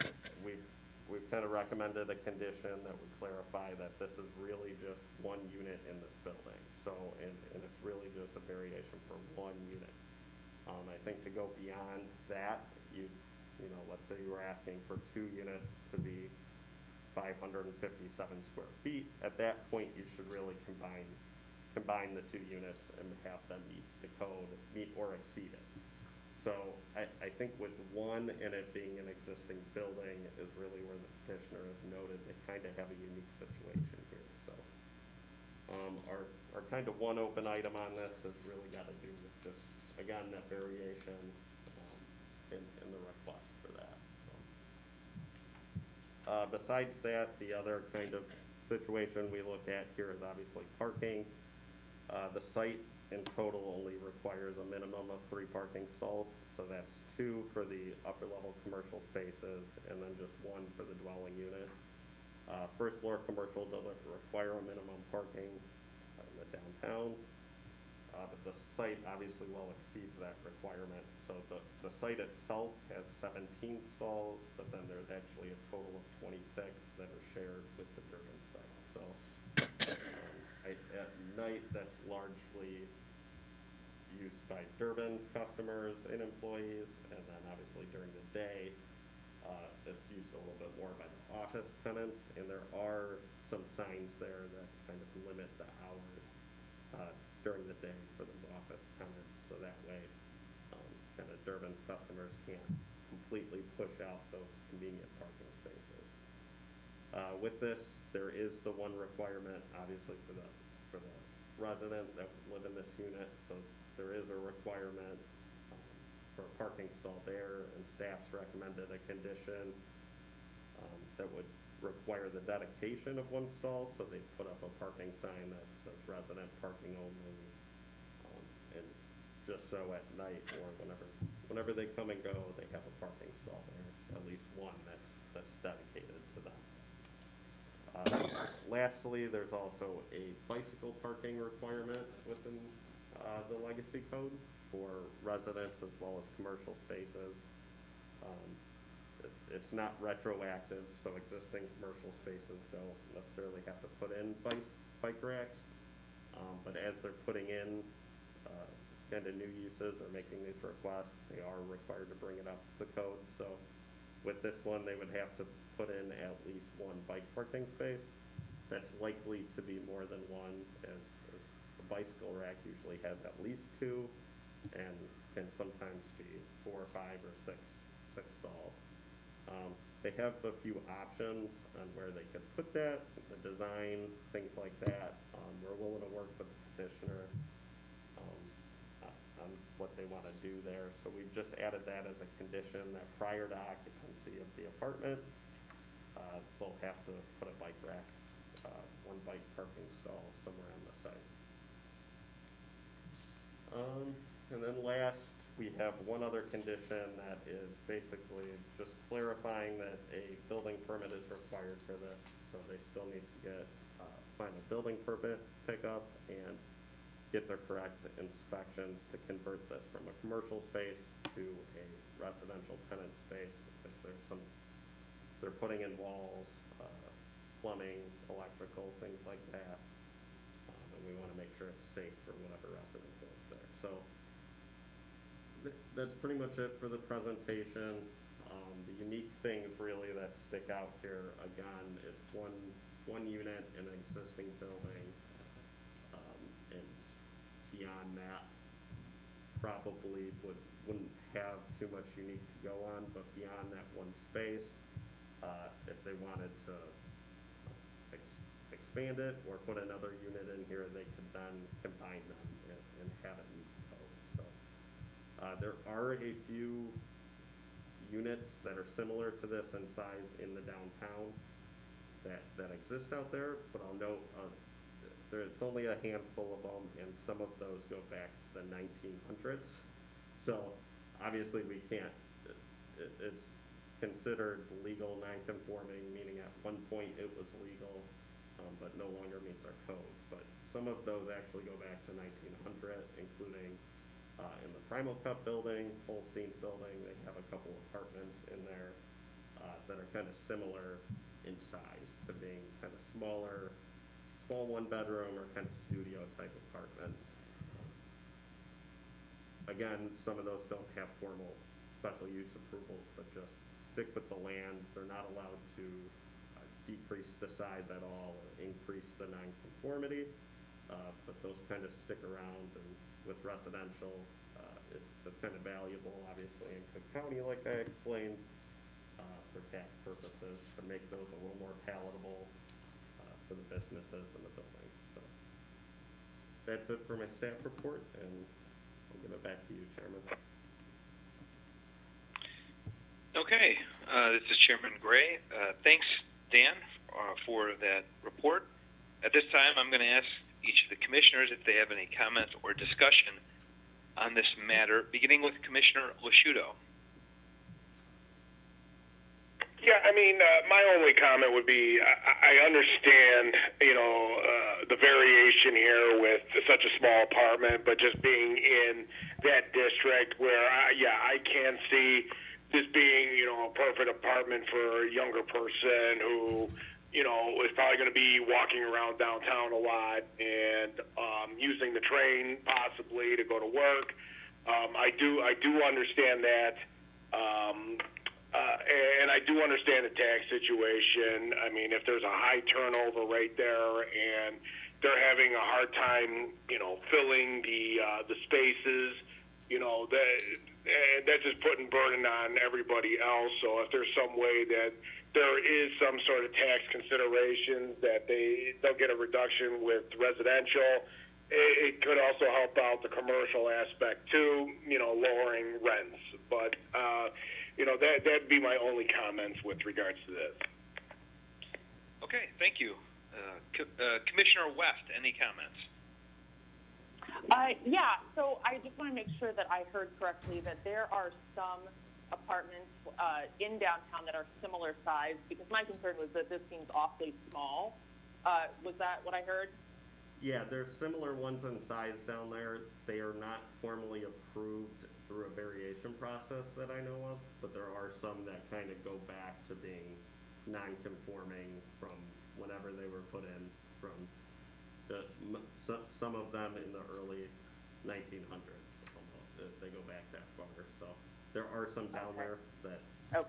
we've kind of recommended a condition that would clarify that this is really just one unit in this building. So, and it's really just a variation for one unit. I think to go beyond that, you know, let's say you were asking for 2 units to be 557 square feet. At that point, you should really combine the 2 units and have them meet the code, meet or exceed it. So I think with one and it being an existing building is really where the petitioner has noted they kind of have a unique situation here. So our kind of one open item on this has really got to do with just, again, that variation in the request for that. So. Besides that, the other kind of situation we look at here is obviously parking. The site in total only requires a minimum of 3 parking stalls. So that's 2 for the upper level commercial spaces and then just 1 for the dwelling unit. First floor commercial doesn't require a minimum parking in the downtown. But the site obviously well exceeds that requirement. So the site itself has 17 stalls, but then there's actually a total of 26 that are shared with the Durban site. So at night, that's largely used by Durban's customers and employees, and then obviously during the day, it's used a little bit more by the office tenants, and there are some signs there that kind of limit the hours during the day for the office tenants, so that way kind of Durban's customers can't completely push out those convenient parking spaces. With this, there is the one requirement, obviously, for the resident that would live in this unit, so there is a requirement for a parking stall there, and staff's recommended a condition that would require the dedication of one stall, so they put up a parking sign that says resident parking only, and just so at night or whenever they come and go, they have a parking stall there, at least one that's dedicated to them. Lastly, there's also a bicycle parking requirement within the legacy code for residents as well as commercial spaces. It's not retroactive, so existing commercial spaces don't necessarily have to put in bike racks. But as they're putting in kind of new uses or making these requests, they are required to bring it up to code. So with this one, they would have to put in at least 1 bike parking space. That's likely to be more than 1, as a bicycle rack usually has at least 2 and can sometimes be 4 or 5 or 6 stalls. They have a few options on where they could put that, the design, things like that. We're willing to work with the petitioner on what they want to do there. So we've just added that as a condition that prior to occupancy of the apartment, they'll have to put a bike rack, 1 bike parking stall somewhere on the site. And then last, we have one other condition that is basically just clarifying that a building permit is required for this. So they still need to get final building permit pickup and get their correct inspections to convert this from a commercial space to a residential tenant space. If there's they're putting in walls, plumbing, electrical, things like that. And we want to make sure it's safe for whatever resident lives there. So that's pretty much it for the presentation. The unique things really that stick out here, again, is one unit in an existing building, and beyond that, probably wouldn't have too much unique to go on, but beyond that one space, if they wanted to expand it or put another unit in here, they could then combine them and have it meet the code. So there are a few units that are similar to this in size in the downtown that exist out there, but I'll note It's only a handful of them, and some of those go back to the 1900s. So obviously we can't, it's considered legal non-conforming, meaning at one point it was legal, but no longer meets our codes. But some of those actually go back to 1900, including in the Primal Cup building, Holstein's building. They have a couple apartments in there that are kind of similar in size to being kind of small one-bedroom or kind of studio type apartments. Again, some of those don't have formal special use approvals, but just stick with the land. They're not allowed to decrease the size at all or increase the nonconformity, but those kind of stick around. And with residential, it's kind of valuable, obviously, in Cook County, like I explained, for tax purposes, to make those a little more palatable for the businesses and the building. So that's it for my staff report, and I'll give it back to you, Chairman. Okay, this is Chairman Gray. Thanks, Dan, for that report. At this time, I'm going to ask each of the commissioners if they have any comments or discussion on this matter, beginning with Commissioner Lasciuto. Yeah, I mean, my only comment would be I understand, the variation here with such a small apartment, but just being in that district where, I can see this being, a perfect apartment for a younger person who, is probably going to be walking around downtown a lot and using the train possibly to go to work. I do understand that. And I do understand the tax situation. I mean, if there's a high turnover right there and they're having a hard time, filling the spaces, that's just putting burden on everybody else. So if there's some way that there is some sort of tax consideration that they'll get a reduction with residential, it could also help out the commercial aspect too, lowering rents. But that'd be my only comments with regards to this. Okay, thank you. Commissioner West, any comments? Yeah, so I just want to make sure that I heard correctly that there are some apartments in downtown that are similar size, because my concern was that this seems awfully small. Was that what I heard? Yeah, there's similar ones in size down there. They are not formally approved through a variation process that I know of, but there are some that kind of go back to being non-conforming from whenever they were put in, from some of them in the early 1900s almost. They go back that far. So there are some down there that are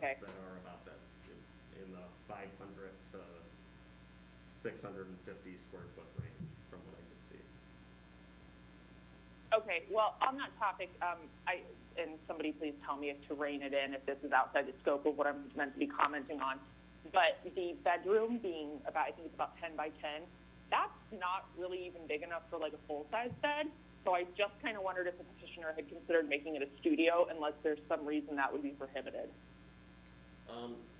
about that, in the 500 to 650 square foot range from what I can see. Okay, well, on that topic, and somebody please tell me to rein it in if this is outside the scope of what I'm meant to be commenting on, but the bedroom being about, I think it's about 10 by 10, that's not really even big enough for like a full-size bed. So I just kind of wondered if the petitioner had considered making it a studio, unless there's some reason that would be prohibited.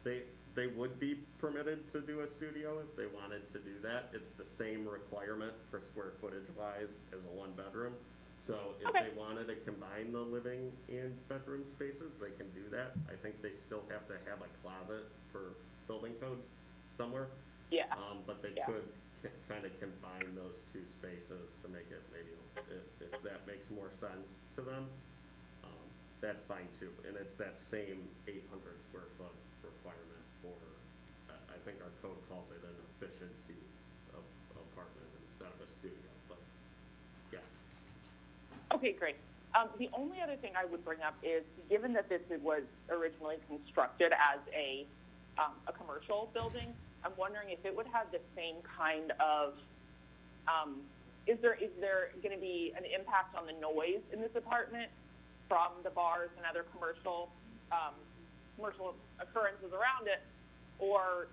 They would be permitted to do a studio if they wanted to do that. It's the same requirement for square footage wise as a one bedroom. So if they wanted to combine the living and bedroom spaces, they can do that. I think they still have to have a closet for building codes somewhere. Yeah. But they could kind of combine those two spaces to make it maybe, if that makes more sense to them, that's fine too. And it's that same 800 square foot requirement for, I think our code calls it an efficiency of apartment instead of a studio, but yeah. Okay, great. The only other thing I would bring up is, given that this was originally constructed as a commercial building, I'm wondering if it would have the same kind of, is there going to be an impact on the noise in this apartment from the bars and other commercial occurrences around it, or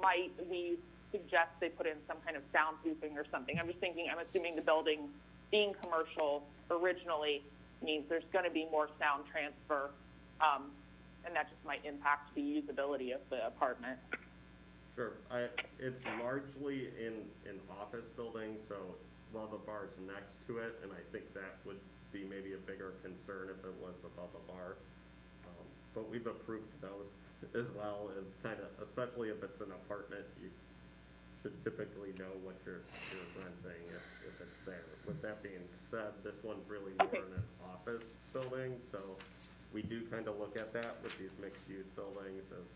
might we suggest they put in some kind of soundproofing or something? I'm assuming the building being commercial originally means there's going to be more sound transfer, and that just might impact the usability of the apartment. Sure. It's largely in office buildings, so one of the bars next to it, and I think that would be maybe a bigger concern if it was above a bar. But we've approved those as well as kind of, especially if it's an apartment, you should typically know what you're renting if it's there. With that being said, this one's really more in an office building, so we do kind of look at that with these mixed-use buildings as,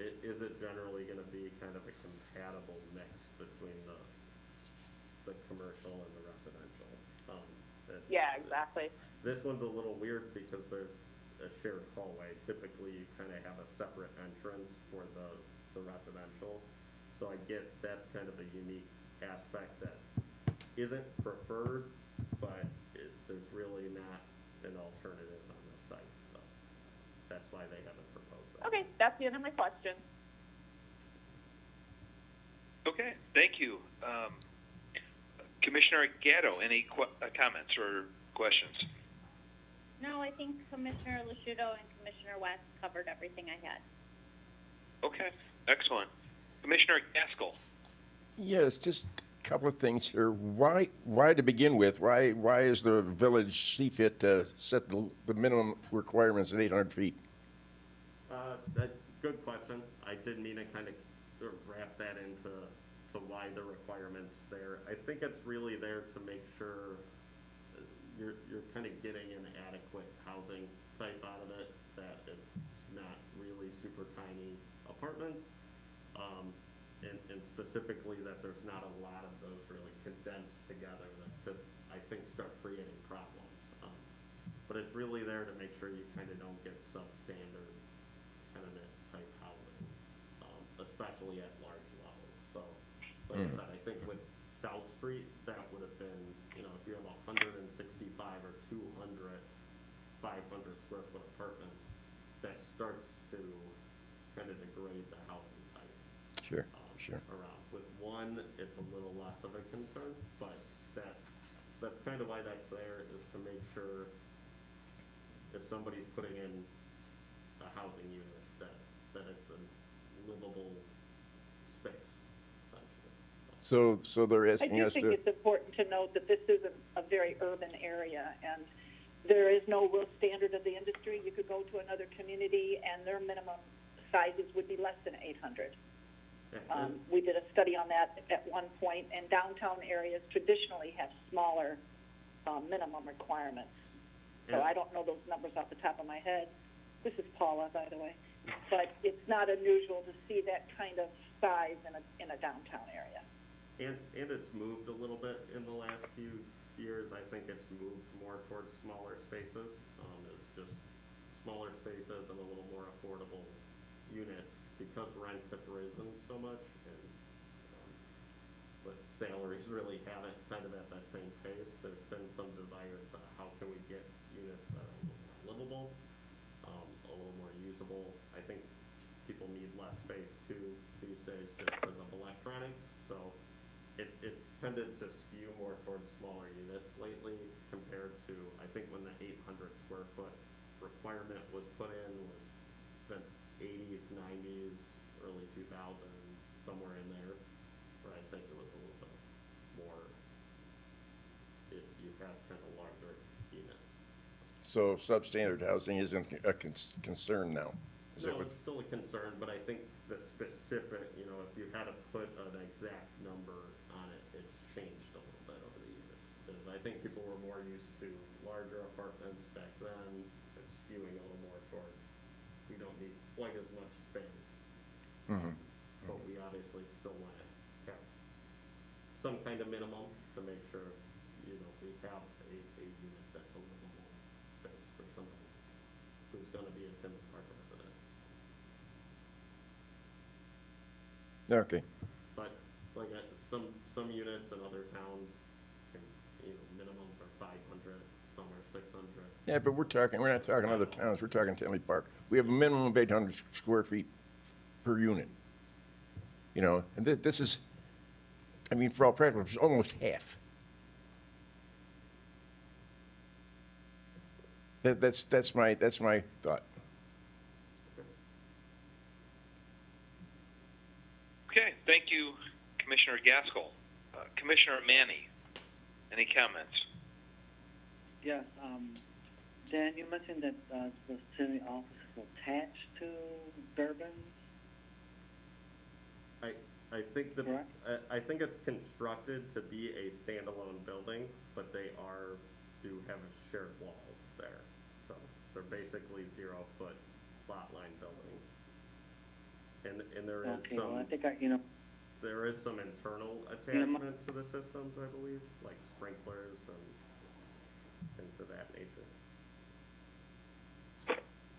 is it generally gonna be kind of a compatible mix between the commercial and the residential? Yeah, exactly. This one's a little weird because there's a shared hallway. Typically, you kind of have a separate entrance for the residential. So I get that's kind of a unique aspect that isn't preferred, but there's really not an alternative on the site. So that's why they haven't proposed that. Okay, that's the end of my question. Okay, thank you. Commissioner Gatto, any comments or questions? No, I think Commissioner Lusciuto and Commissioner West covered everything I had. Okay, excellent. Commissioner Gaskell. Yes, just a couple of things here. Why to begin with, why is the village see fit to set the minimum requirements at 800 feet? Good question. I did mean to kind of wrap that into why the requirement's there. I think it's really there to make sure you're kind of getting an adequate housing type out of it, that it's not really super tiny apartments, and specifically that there's not a lot of those really condensed together that could, I think, start creating problems. But it's really there to make sure you kind of don't get substandard tenement type housing, especially at large levels. So, like I said, I think with South Street, that would have been, you know, if you have 165 or 200 500 square foot apartments, that starts to kind of degrade the housing type. Sure, sure. Around. With one, it's a little less of a concern, but that's kind of why that's there, is to make sure if somebody's putting in a housing unit, that it's a livable space, essentially. So they're I asking do us think to, it's important to note that this is a very urban area, and there is no real standard of the industry. You could go to another community, and their minimum sizes would be less than 800. We did a study on that at one point, and downtown areas traditionally have smaller minimum requirements. So I don't know those numbers off the top of my head. This is Paula, by the way. But it's not unusual to see that kind of size in a downtown area. And it's moved a little bit in the last few years. I think it's moved more towards smaller spaces. It's just smaller spaces and a little more affordable units because rents have risen so much, and but salaries really haven't kind of at that same pace. There's been some desire to how can we get units that are a little more livable, a little more usable. I think people need less space too these days just because of electronics. So it's tended to skew more towards smaller units lately compared to, I think when the 800 square foot requirement was put in was the 80s, 90s, early 2000s, somewhere in there, where I think it was a little bit more, if you had kind of larger units. so substandard housing isn't a concern now? Is that No, what? it's still a concern, but I think the specific, you know, if you had to put an exact number on it, it's changed a little bit over the years. Because I think people were more used to larger apartments back then. It's skewing a little more towards, we don't need quite as much space. Mhm. But we obviously still want to have some kind of minimum to make sure, you know, we have a unit that's a livable space for somebody who's going to be a Tinley Park resident. Okay, But like some units in other towns, can, you know, minimums are 500, some are 600. yeah, but we're not talking other towns, we're talking Tinley Park. We have a minimum of 800 square feet per unit. You know, and this is, I mean, for all practical purposes, almost half. That's my thought. Commissioner Gaskell. Commissioner Manny, any comments? Yes, Dan, you mentioned that the city office is attached to Durbin's. I think Correct. I think it's constructed to be a standalone building, but they do have shared walls there. So they're basically 0-foot lot line buildings. And there is Okay, some well, I think there is some internal attachment to the systems, I believe, like sprinklers and things of that nature.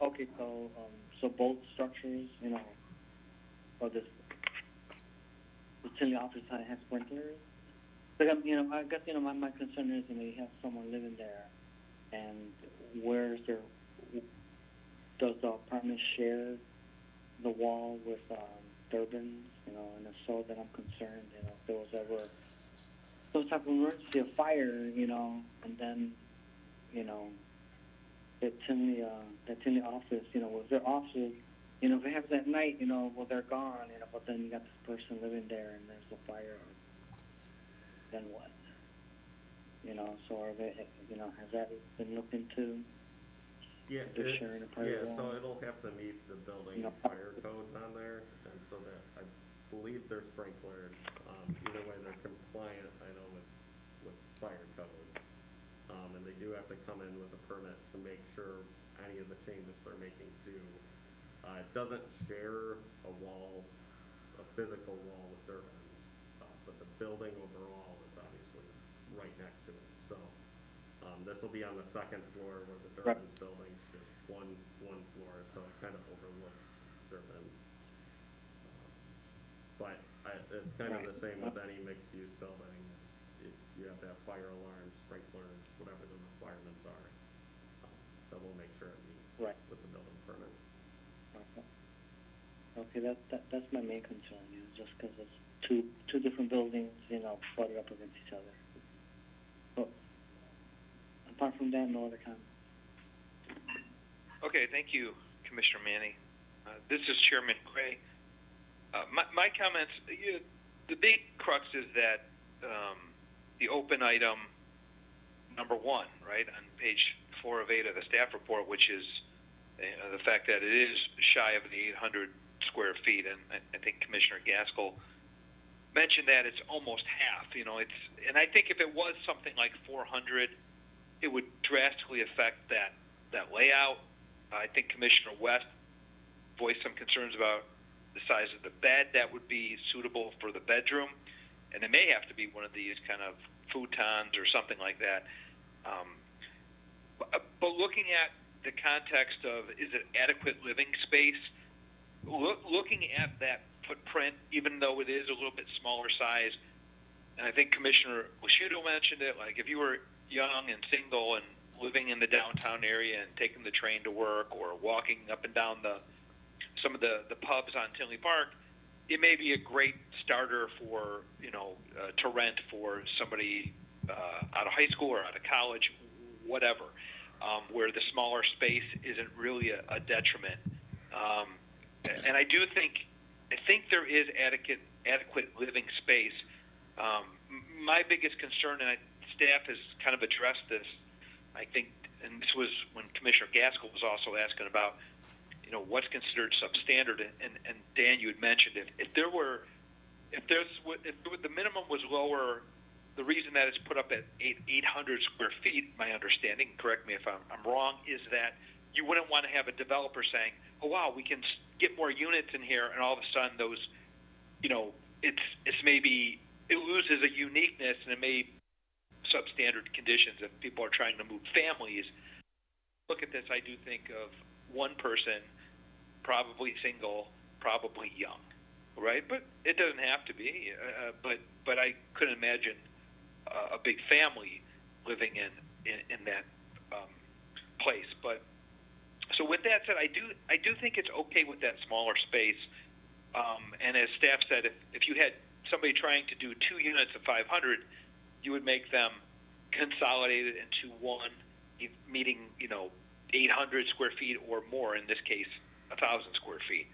okay, so both structures, or the Tinley office side has sprinklers. But I guess my concern is you have someone living there, and does the apartment share the wall with Durbin's? And if so, then I'm concerned. If there was ever some type of emergency, a fire, and then that Tinley office, with their offices, if it happens at night, well, they're gone, but then you got this person living there and there's a fire, then what? So are they, has that been looked into? Yeah, They're sharing a part of the so wall? it'll have to meet the building fire codes on there, and so that, I believe they're sprinklers. Either way, they're compliant, I know, with fire codes. And they do have to come in with a permit to make sure any of the changes they're making do. It doesn't share a wall, a physical wall with Durbin's, but the building overall is obviously right next to it. So this will be on the second floor where the Durbin's building's just one floor, so it kind of overlooks Durbin's. But it's kind of the same with any mixed-use building. You have to have fire alarms, sprinklers, whatever the requirements are. So we'll make sure it meets with the building permit. Okay, that's my main concern, just because it's two different buildings, butted up against each other. But apart from that, no other comments. Okay, thank you, Commissioner Manny. This is Chairman Gray. My comments, the big crux is that the open item number 1, right, on page 4 of 8 of the staff report, which is the fact that it is shy of the 800 square feet, and I think Commissioner Gaskell mentioned that it's almost half. And I think if it was something like 400, it would drastically affect that layout. I think Commissioner West voiced some concerns about the size of the bed that would be suitable for the bedroom, and it may have to be one of these kind of futons or something like that. But looking at the context of, is it adequate living space, looking at that footprint, even though it is a little bit smaller size, and I think Commissioner Lasciuto mentioned it, like if you were young and single and living in the downtown area and taking the train to work or walking up and down some of the pubs on Tinley Park, it may be a great starter for, to rent for somebody out of high school or out of college, whatever, where the smaller space isn't really a detriment. And I think there is adequate living space. My biggest concern, and staff has kind of addressed this, I think, and this was when Commissioner Gaskell was also asking about, what's considered substandard. And Dan, you had mentioned if the minimum was lower, the reason that it's put up at 800 square feet, my understanding, correct me if I'm wrong, is that you wouldn't want to have a developer saying, oh, wow, we can get more units in here, and all of a sudden those, it's maybe, it loses a uniqueness, and it may substandard conditions if people are trying to move families. Look at this, I do think of one person, probably single, probably young, right? But it doesn't have to be. But I couldn't imagine a big family living in that place. But so with that said, I do think it's okay with that smaller space. And as staff said, if you had somebody trying to do 2 units of 500, you would make them consolidated into one, meeting 800 square feet or more. In this case, 1,000 square feet.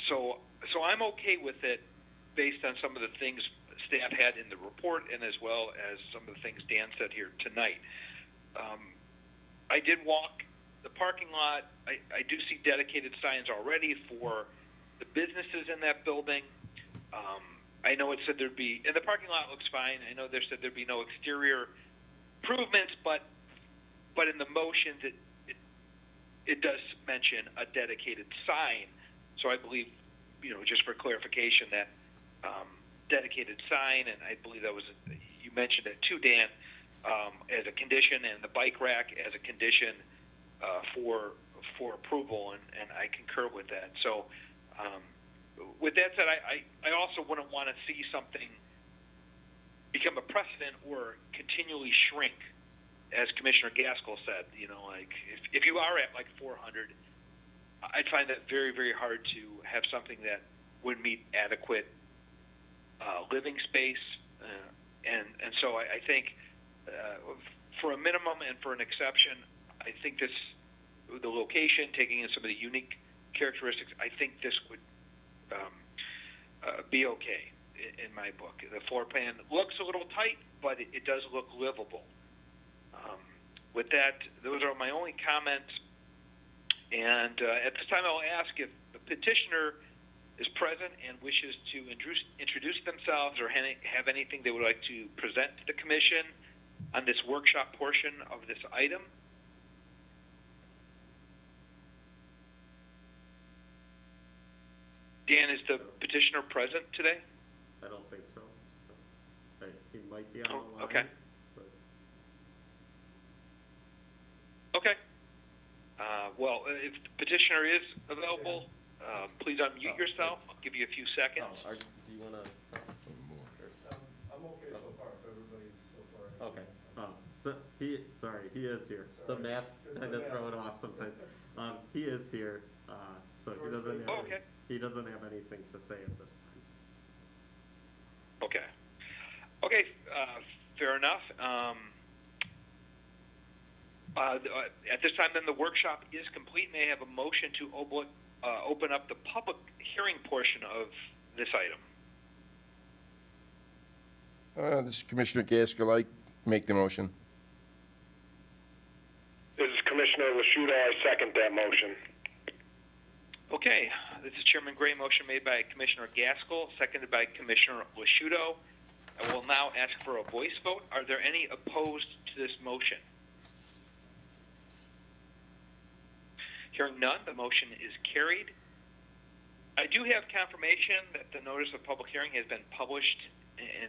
So I'm okay with it based on some of the things staff had in the report and as well as some of the things Dan said here tonight. I did walk the parking lot. I do see dedicated signs already for the businesses in that building. I know it said there'd be, and the parking lot looks fine. I know there said there'd be no exterior improvements, but in the motions it does mention a dedicated sign. So I believe, just for clarification, that dedicated sign, and I believe that was, you mentioned it too, Dan, as a condition, and the bike rack as a condition for approval, and I concur with that. So with that said, I also wouldn't want to see something become a precedent or continually shrink, as Commissioner Gaskell said. If you are at like 400, I'd find that very, very hard to have something that would meet adequate living space, and so I think for a minimum and for an exception, I think the location, taking in some of the unique characteristics, I think this would be okay in my book. The floor plan looks a little tight, but it does look livable. With that, those are my only comments. And at this time, I'll ask if the petitioner is present and wishes to introduce themselves or have anything they would like to present to the commission on this workshop portion of this item. Dan, is the petitioner present today? I don't think so. He might be on the line. Okay. But Okay. Well, if the petitioner is available, please unmute yourself. I'll give you a few seconds. do you want to? I'm okay so far, if everybody's so far. Okay. He is here. The mask kind of throw it off sometimes. He is here, so he doesn't have, okay. he doesn't have anything to say at this time. Okay. Okay, fair enough. At this time, then, the workshop is complete. May I have a motion to open up the public hearing portion of this item? This is Commissioner Gaskell. I make the motion. This is Commissioner Lashuda. I second that motion. Okay, this is Chairman Gray. Motion made by Commissioner Gaskell, seconded by Commissioner Lashudo. I will now ask for a voice vote. Are there any opposed to this motion? Hearing none, the motion is carried. I do have confirmation that the notice of public hearing has been published in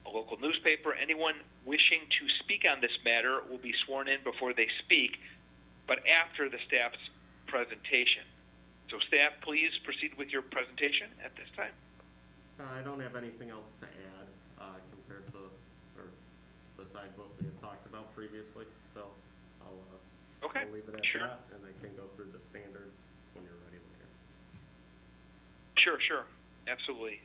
a local newspaper. Anyone wishing to speak on this matter will be sworn in before they speak, but after the staff's presentation. So staff, please proceed with your presentation at this time. I don't have anything else to add compared to besides what we had talked about previously, so I'll leave it at that, and I can go through the standards when you're ready later. Sure, absolutely.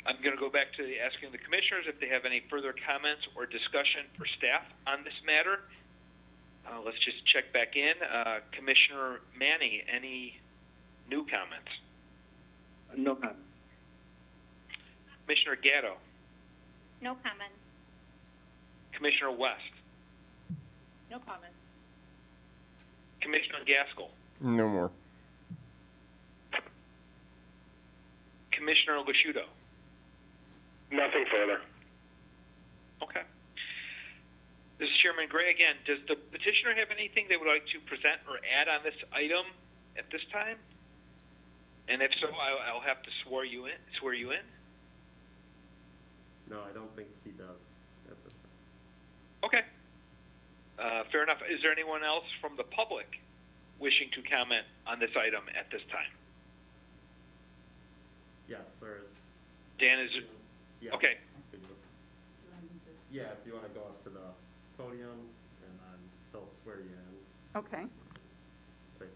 I'm going to go back to asking the commissioners if they have any further comments or discussion for staff on this matter. Let's just check back in. Commissioner Manny, any new comments? No comment. Commissioner Gatto? No comment. Commissioner West? No comment. Commissioner Gaskell? No more. Commissioner Lashudo? Nothing further. Okay. This is Chairman Gray again. Does the petitioner have anything they would like to present or add on this item at this time? And if so, I'll have to swear you in. No, I don't think he does at this time. Okay. Fair enough. Is there anyone else from the public wishing to comment on this item at this time? Yes, there is. Dan, is it? Yeah. Okay. Yeah, if you want to go up to the podium, and then they'll swear you in. Okay. But,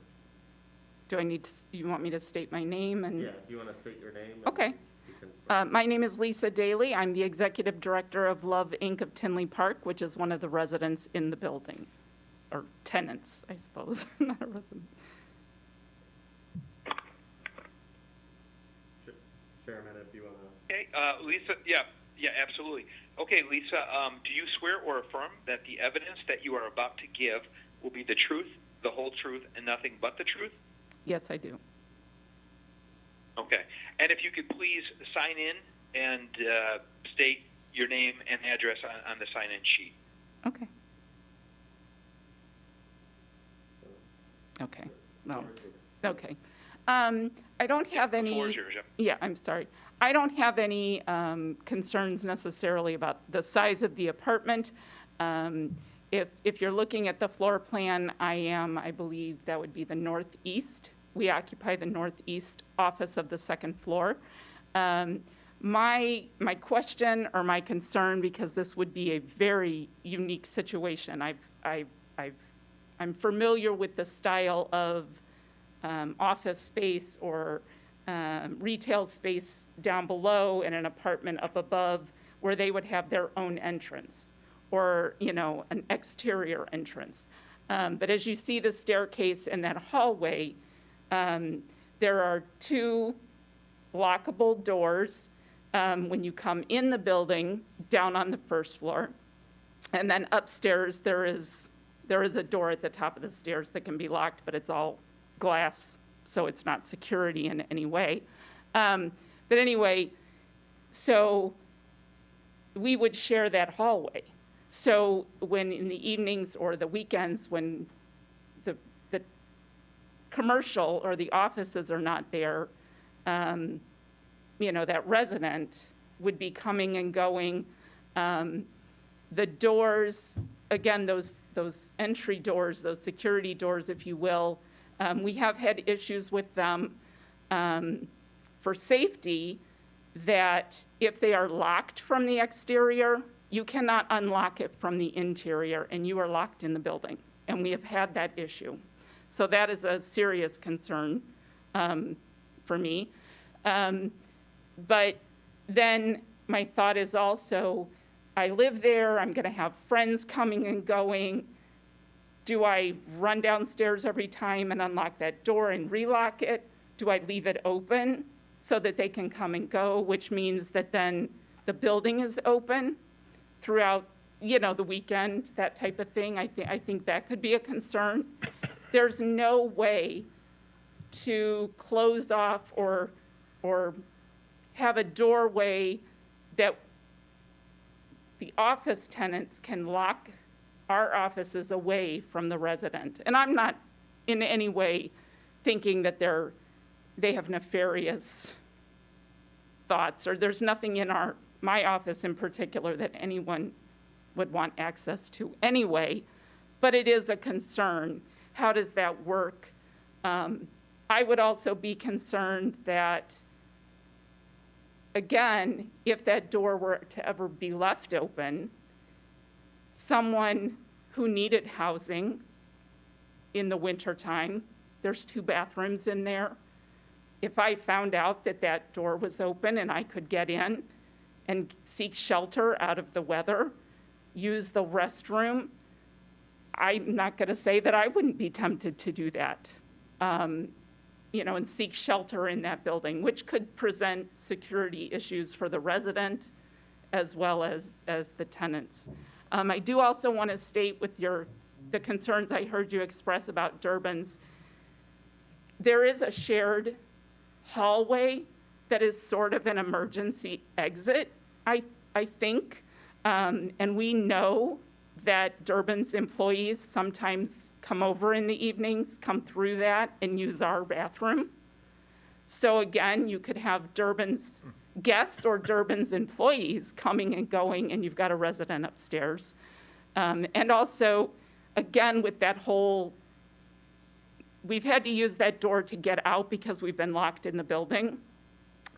Do I need to, you want me to state my name and? yeah, if you want to state your name. and Okay. you can swear. My name is Lisa Daly. I'm the Executive Director of Love Inc. of Tinley Park, which is one of the residents in the building, or tenants, I suppose, not a resident. Chairman, if you want Okay, Lisa, yeah, absolutely. Okay, Lisa, do you swear or affirm that the evidence that you are about to give will be the truth, the whole truth, and nothing but the truth? Yes, I do. Okay, and if you could please sign in and state your name and address on the sign-in sheet. Okay. Okay, no, okay. I don't have The floor any, is yours, yep. yeah, I'm sorry. I don't have any concerns necessarily about the size of the apartment. If you're looking at the floor plan, I believe that would be the northeast. We occupy the northeast office of the second floor. My question or my concern, because this would be a very unique situation, I'm familiar with the style of office space or retail space down below and an apartment up above where they would have their own entrance or, an exterior entrance. But as you see the staircase and that hallway, there are two lockable doors when you come in the building down on the first floor. And then upstairs, there is a door at the top of the stairs that can be locked, but it's all glass, so it's not security in any way. But anyway, so we would share that hallway. So when in the evenings or the weekends when the commercial or the offices are not there, that resident would be coming and going. The doors, again, those entry doors, those security doors, if you will, we have had issues with them for safety, that if they are locked from the exterior, you cannot unlock it from the interior, and you are locked in the building. And we have had that issue. So that is a serious concern for me. But then my thought is also, I live there, I'm going to have friends coming and going. Do I run downstairs every time and unlock that door and relock it? Do I leave it open so that they can come and go, which means that then the building is open throughout, the weekend, that type of thing? I think that could be a concern. There's no way to close off or have a doorway that the office tenants can lock our offices away from the resident. And I'm not in any way thinking that they have nefarious thoughts, or there's nothing in my office in particular that anyone would want access to anyway, but it is a concern. How does that work? I would also be concerned that, again, if that door were to ever be left open, someone who needed housing in the wintertime, there's 2 bathrooms in there. If I found out that that door was open and I could get in and seek shelter out of the weather, use the restroom, I'm not going to say that I wouldn't be tempted to do that, and seek shelter in that building, which could present security issues for the resident as well as the tenants. I do also want to state with the concerns I heard you express about Durbin's, there is a shared hallway that is sort of an emergency exit, I think, and we know that Durbin's employees sometimes come over in the evenings, come through that and use our bathroom. So again, you could have Durbin's guests or Durbin's employees coming and going, and you've got a resident upstairs. And also, again, with that whole, we've had to use that door to get out because we've been locked in the building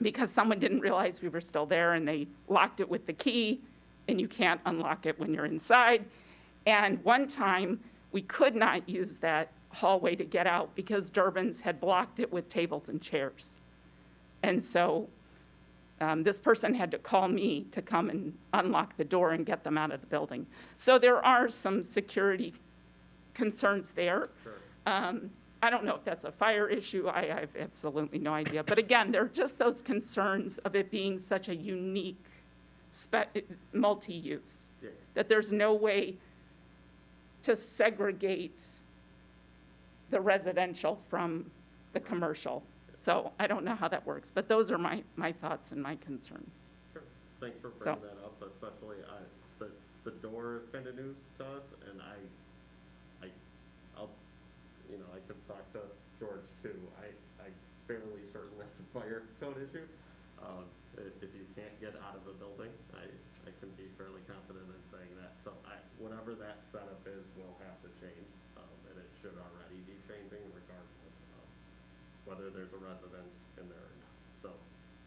because someone didn't realize we were still there and they locked it with the key, and you can't unlock it when you're inside. And one time, we could not use that hallway to get out because Durbin's had blocked it with tables and chairs. And so this person had to call me to come and unlock the door and get them out of the building. So there are some security concerns there. Sure. I don't know if that's a fire issue. I have absolutely no idea. But again, there are just those concerns of it being such a unique multi-use, Yeah. that there's no way to segregate the residential from the commercial. So I don't know how that works, but those are my thoughts and my concerns. Sure. Thanks for So- bringing that up, especially, the door is kind of news to us, and I'll, you know, I could talk to George too. I'm fairly certain that's a fire code issue. If you can't get out of the building, I can be fairly confident in saying that. So whatever that setup is, will have to change, and it should already be changing regardless of whether there's a residence in there or not. So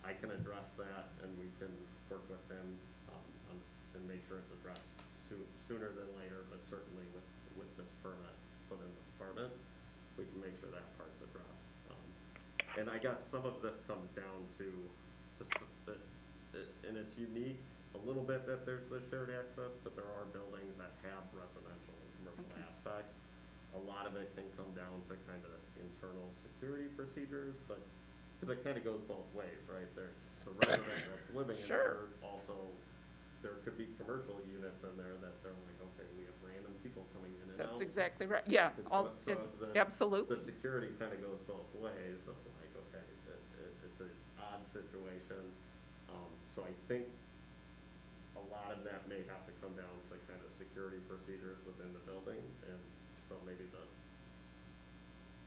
I can address that, and we can work with them, and make sure it's addressed sooner than later, but certainly with this permit put in this apartment, we can make sure that part's addressed. And I guess some of this comes down to and it's unique a little bit that there's the shared access, but there are buildings that have residential and commercial aspects. A lot of it can come down to kind of internal security procedures, but, because it kind of goes both ways, right? There's the resident that's living in Sure. there, also, there could be commercial units in there that they're like, okay, we have random people coming in and out. That's exactly right. Yeah, So absolutely. The security kind of goes both ways, of like, okay, it's an odd situation. So I think a lot of that may have to come down to kind of security procedures within the building, and so maybe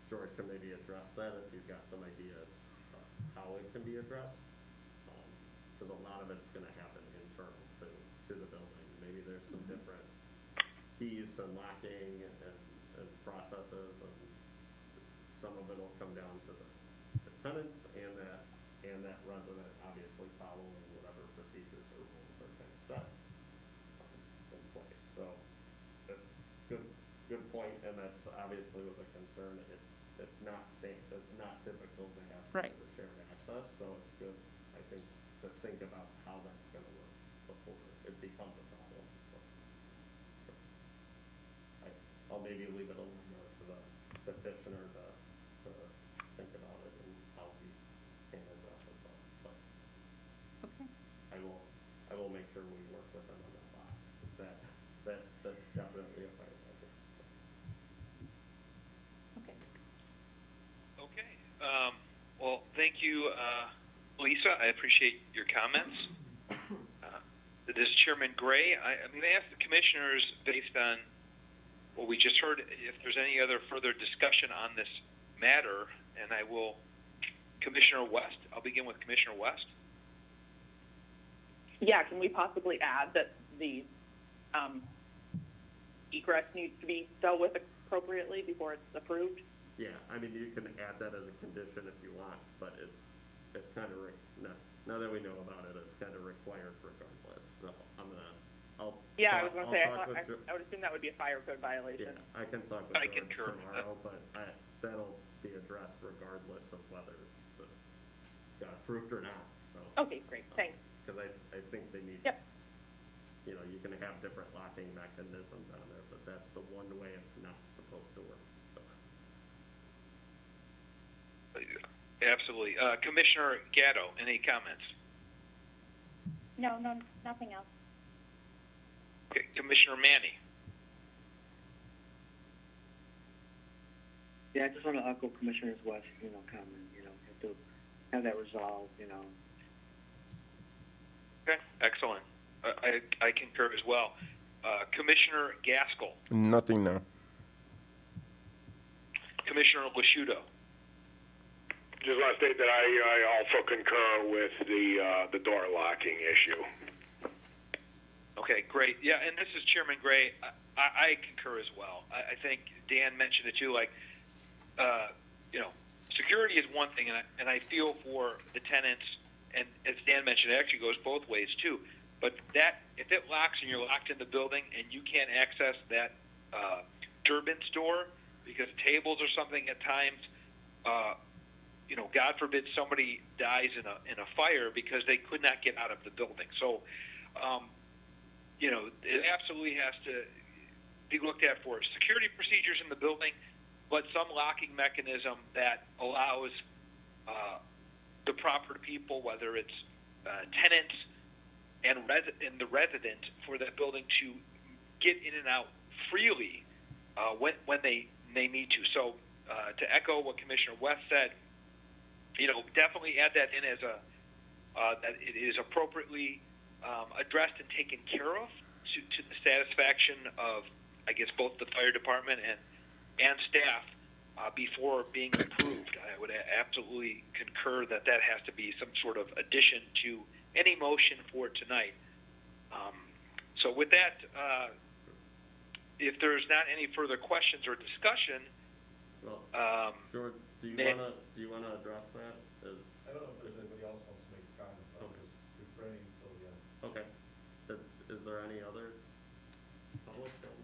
George can maybe address that if he's got some ideas of how it can be addressed. Because a lot of it's gonna happen internal to the building. Maybe there's some different keys and locking and processes, and some of it'll come down to the tenants and that resident obviously following whatever procedures or rules are kind of set in place. So that's good point, and that's obviously with a concern. It's not typical to have Right. the shared access, so it's good, I think, to think about how that's gonna work before it becomes a problem. So, I'll maybe leave it a little more to the petitioner to think about it and how he can address it. But Okay. I will make sure we work with them on this box. That's definitely a fire hazard. Okay. Okay. Well, thank you, Lisa. I appreciate your comments. This is Chairman Gray. I'm going to ask the commissioners, based on what we just heard, if there's any other further discussion on this matter, and I will, Commissioner West. I'll begin with Commissioner West. Yeah, can we possibly add that the egress needs to be dealt with appropriately before it's approved? Yeah, I mean, you can add that as a condition if you want, but it's kind of, now that we know about it, it's kind of required regardless. So I was gonna say, I would assume that would be a fire code violation. Yeah, I can talk with I George concur. tomorrow, but that'll be addressed regardless of whether this got approved or not, so. Okay, great, thanks. Because I think they need. Yep. You know, you can have different locking mechanisms on there, but that's the one way it's not supposed to work, so. Absolutely. Commissioner Gatto, any comments? No, nothing else. Okay. Commissioner Manny. Yeah, I just want to echo Commissioner West, comment, have to have that resolved, Okay. Excellent. I concur as well. Commissioner Gaskell. Nothing now. Commissioner Lasciuto. Just want to state that I also concur with the door locking issue. Okay, great. Yeah, and this is Chairman Gray. I concur as well. I think Dan mentioned it too. Like, security is one thing, and I feel for the tenants. And as Dan mentioned, it actually goes both ways too. But if it locks and you're locked in the building and you can't access that Durbin store because tables or something at times, God forbid somebody dies in a fire because they could not get out of the building. So, it absolutely has to be looked at for security procedures in the building, but some locking mechanism that allows the proper people, whether it's tenants and the resident for that building, to get in and out freely when they need to. So to echo what Commissioner West said, definitely add that in as that it is appropriately addressed and taken care of to the satisfaction of, I guess, both the fire department and staff before being approved. I would absolutely concur that has to be some sort of addition to any motion for tonight. So with that, if there's not any further questions or discussion, Well, George, do you wanna address that? I don't know if there's anybody else wants to make a comment, so I'm just refraining until the end. Okay. Is there any other public comment?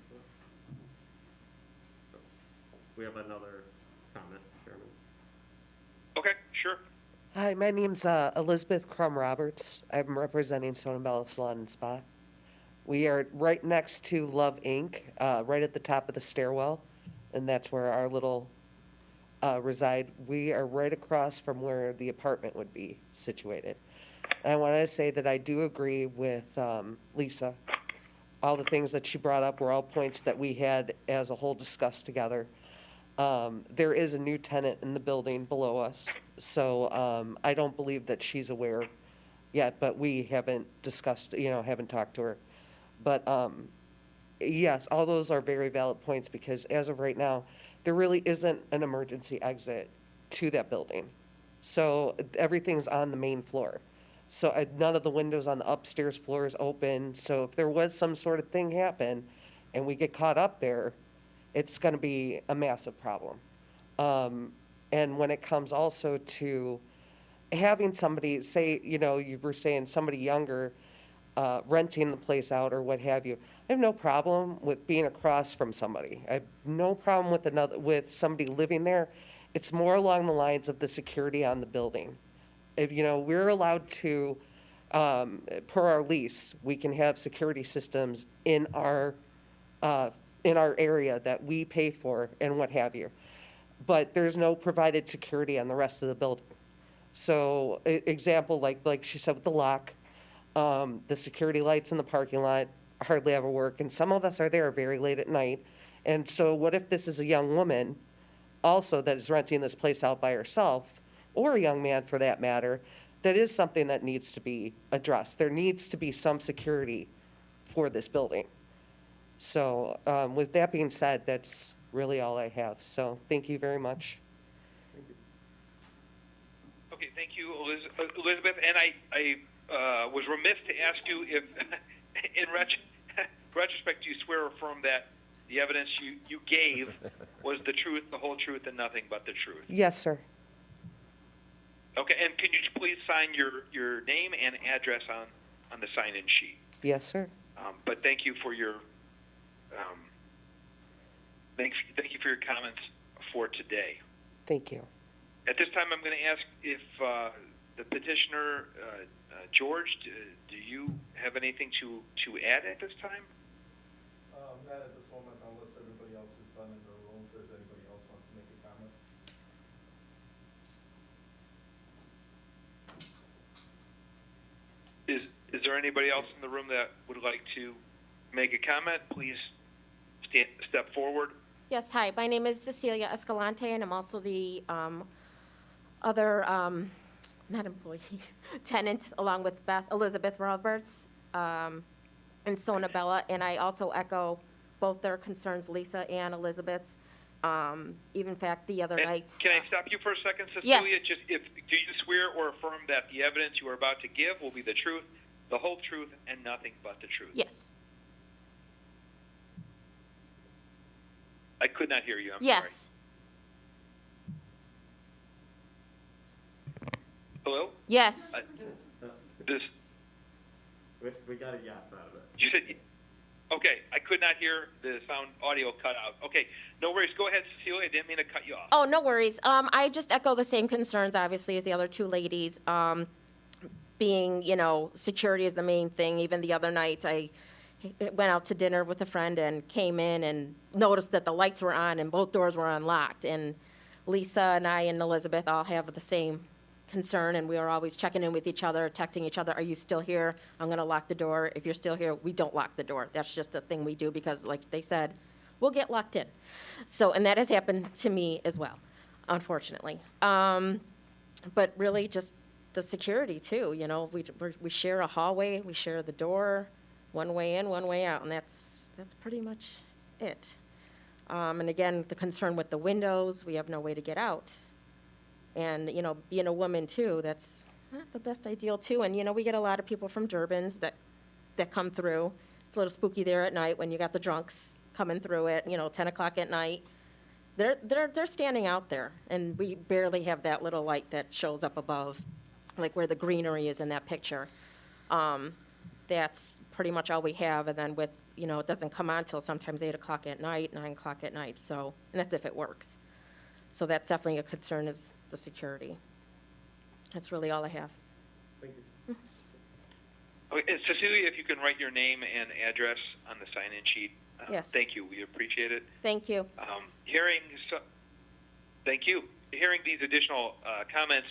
We have another comment, Chairman. okay, sure. Hi, my name's Elizabeth Crum Roberts. I'm representing Sonabella Salon and Spa. We are right next to Love Inc., right at the top of the stairwell, and that's where our little reside. We are right across from where the apartment would be situated. And I wanted to say that I do agree with Lisa. All the things that she brought up were all points that we had as a whole discussed together. There is a new tenant in the building below us, so I don't believe that she's aware yet, but we haven't discussed, haven't talked to her. But yes, all those are very valid points, because as of right now, there really isn't an emergency exit to that building. So everything's on the main floor. So none of the windows on the upstairs floor is open. So if there was some sort of thing happen and we get caught up there, it's going to be a massive problem. And when it comes also to having somebody, say, you were saying somebody younger renting the place out or what have you, I have no problem with being across from somebody. I have no problem with somebody living there. It's more along the lines of the security on the building. If, we're allowed to, per our lease, we can have security systems in our area that we pay for and what have you. But there's no provided security on the rest of the building. So example, like she said with the lock, the security lights in the parking lot hardly ever work. And some of us are there very late at night. And so what if this is a young woman also that is renting this place out by herself, or a young man for that matter? That is something that needs to be addressed. There needs to be some security for this building. So with that being said, that's really all I have. So thank you very much. Okay, thank you, Elizabeth. And I was remiss to ask you if, in retrospect, you swear or affirm that the evidence you gave was the truth, the whole truth, and nothing but the truth. Yes, sir. Okay, and can you please sign your name and address on the sign-in sheet? Yes, sir. But thank you for your thank you for your comments for today. Thank you. At this time, I'm going to ask if the petitioner, George, do you have anything to add at this time? Not at this moment, unless everybody else is done in their room, if there's anybody else wants to make a comment. Is there anybody else in the room that would like to make a comment? Please step forward. Yes, hi. My name is Cecilia Escalante, and I'm also the other, not employee, tenant, along with Elizabeth Roberts in Sonabella. And I also echo both their concerns, Lisa and Elizabeth's. Even in fact, the other night. Can I stop you for a second, Cecilia? Yes. Do you swear or affirm that the evidence you are about to give will be the truth, the whole truth, and nothing but the truth? Yes. I could not hear you. I'm yes. sorry. Hello? Yes. We got a yes out of it. You said, okay, I could not hear the sound audio cut out. Okay, no worries. Go ahead, Cecilia. I didn't mean to cut you off. Oh, no worries. I just echo the same concerns, obviously, as the other two ladies. Being, security is the main thing. Even the other night, I went out to dinner with a friend and came in and noticed that the lights were on and both doors were unlocked. And Lisa and I and Elizabeth all have the same concern, and we are always checking in with each other, texting each other, are you still here? I'm gonna lock the door. If you're still here, we don't lock the door. That's just the thing we do because, like they said, we'll get locked in. So, and that has happened to me as well, unfortunately. But really just the security too, you know, we share a hallway, we share the door, one way in, one way out, and that's pretty much it. And again, the concern with the windows, we have no way to get out. And, you know, being a woman too, that's not the best ideal too. And, you know, we get a lot of people from Durbin's that come through. It's a little spooky there at night when you got the drunks coming through at, 10 o'clock at night. They're standing out there, and we barely have that little light that shows up above, like where the greenery is in that picture. That's pretty much all we have, and then with, it doesn't come on till sometimes 8 o'clock at night, 9 o'clock at night, so, and that's if it works. So that's definitely a concern, is the security. That's really all I have. Thank you. Okay, and Cecilia, if you can write your name and address on the sign-in sheet. Yes. Thank you, we appreciate it. Thank you. Thank you. Hearing these additional comments,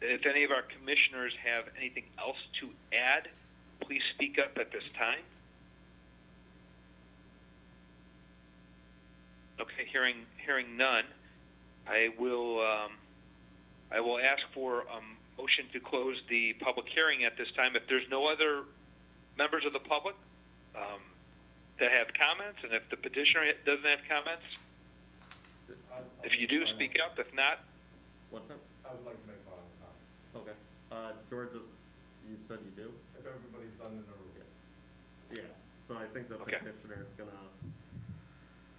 if any of our commissioners have anything else to add, please speak up at this time. Okay, hearing none, I will ask for a motion to close the public hearing at this time. If there's no other members of the public that have comments, and if the petitioner doesn't have comments, if you do, speak up. If not, What's that? I would like to make a comment. Okay. George, you said you do? If everybody's done in their room. Yeah. So I think the Okay. petitioner is gonna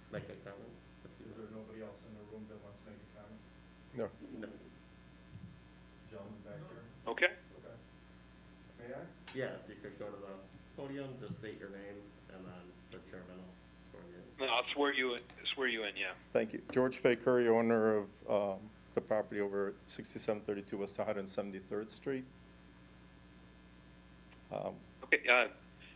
make a comment. Is there nobody else in the room that wants to make a comment? No. No. Gentleman back here? okay. Okay. May I? Yeah, if you could go to the podium, just state your name, and then the chairman will swear you in. No, I'll swear you in. Yeah. Thank you. George Fay Curry, owner of the property over at 6732 West 173rd Street. Okay,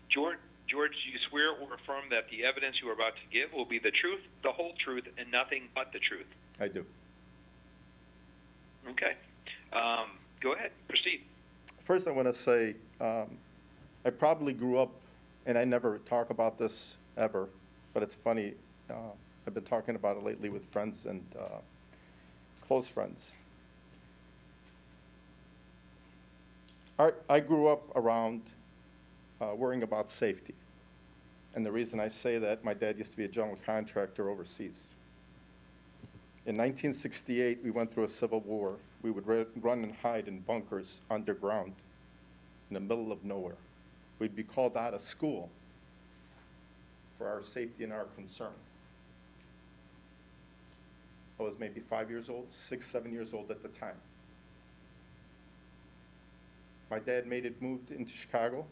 George, do you swear or affirm that the evidence you are about to give will be the truth, the whole truth, and nothing but the truth? I do. Okay. Go ahead. Proceed. First, I want to say I probably grew up, and I never talk about this ever, but it's funny. I've been talking about it lately with friends and close friends. I grew up around worrying about safety. And the reason I say that, my dad used to be a general contractor overseas. In 1968, we went through a civil war. We would run and hide in bunkers underground in the middle of nowhere. We'd be called out of school for our safety and our concern. I was maybe 5 years old, 6, 7 years old at the time. My dad moved into Chicago,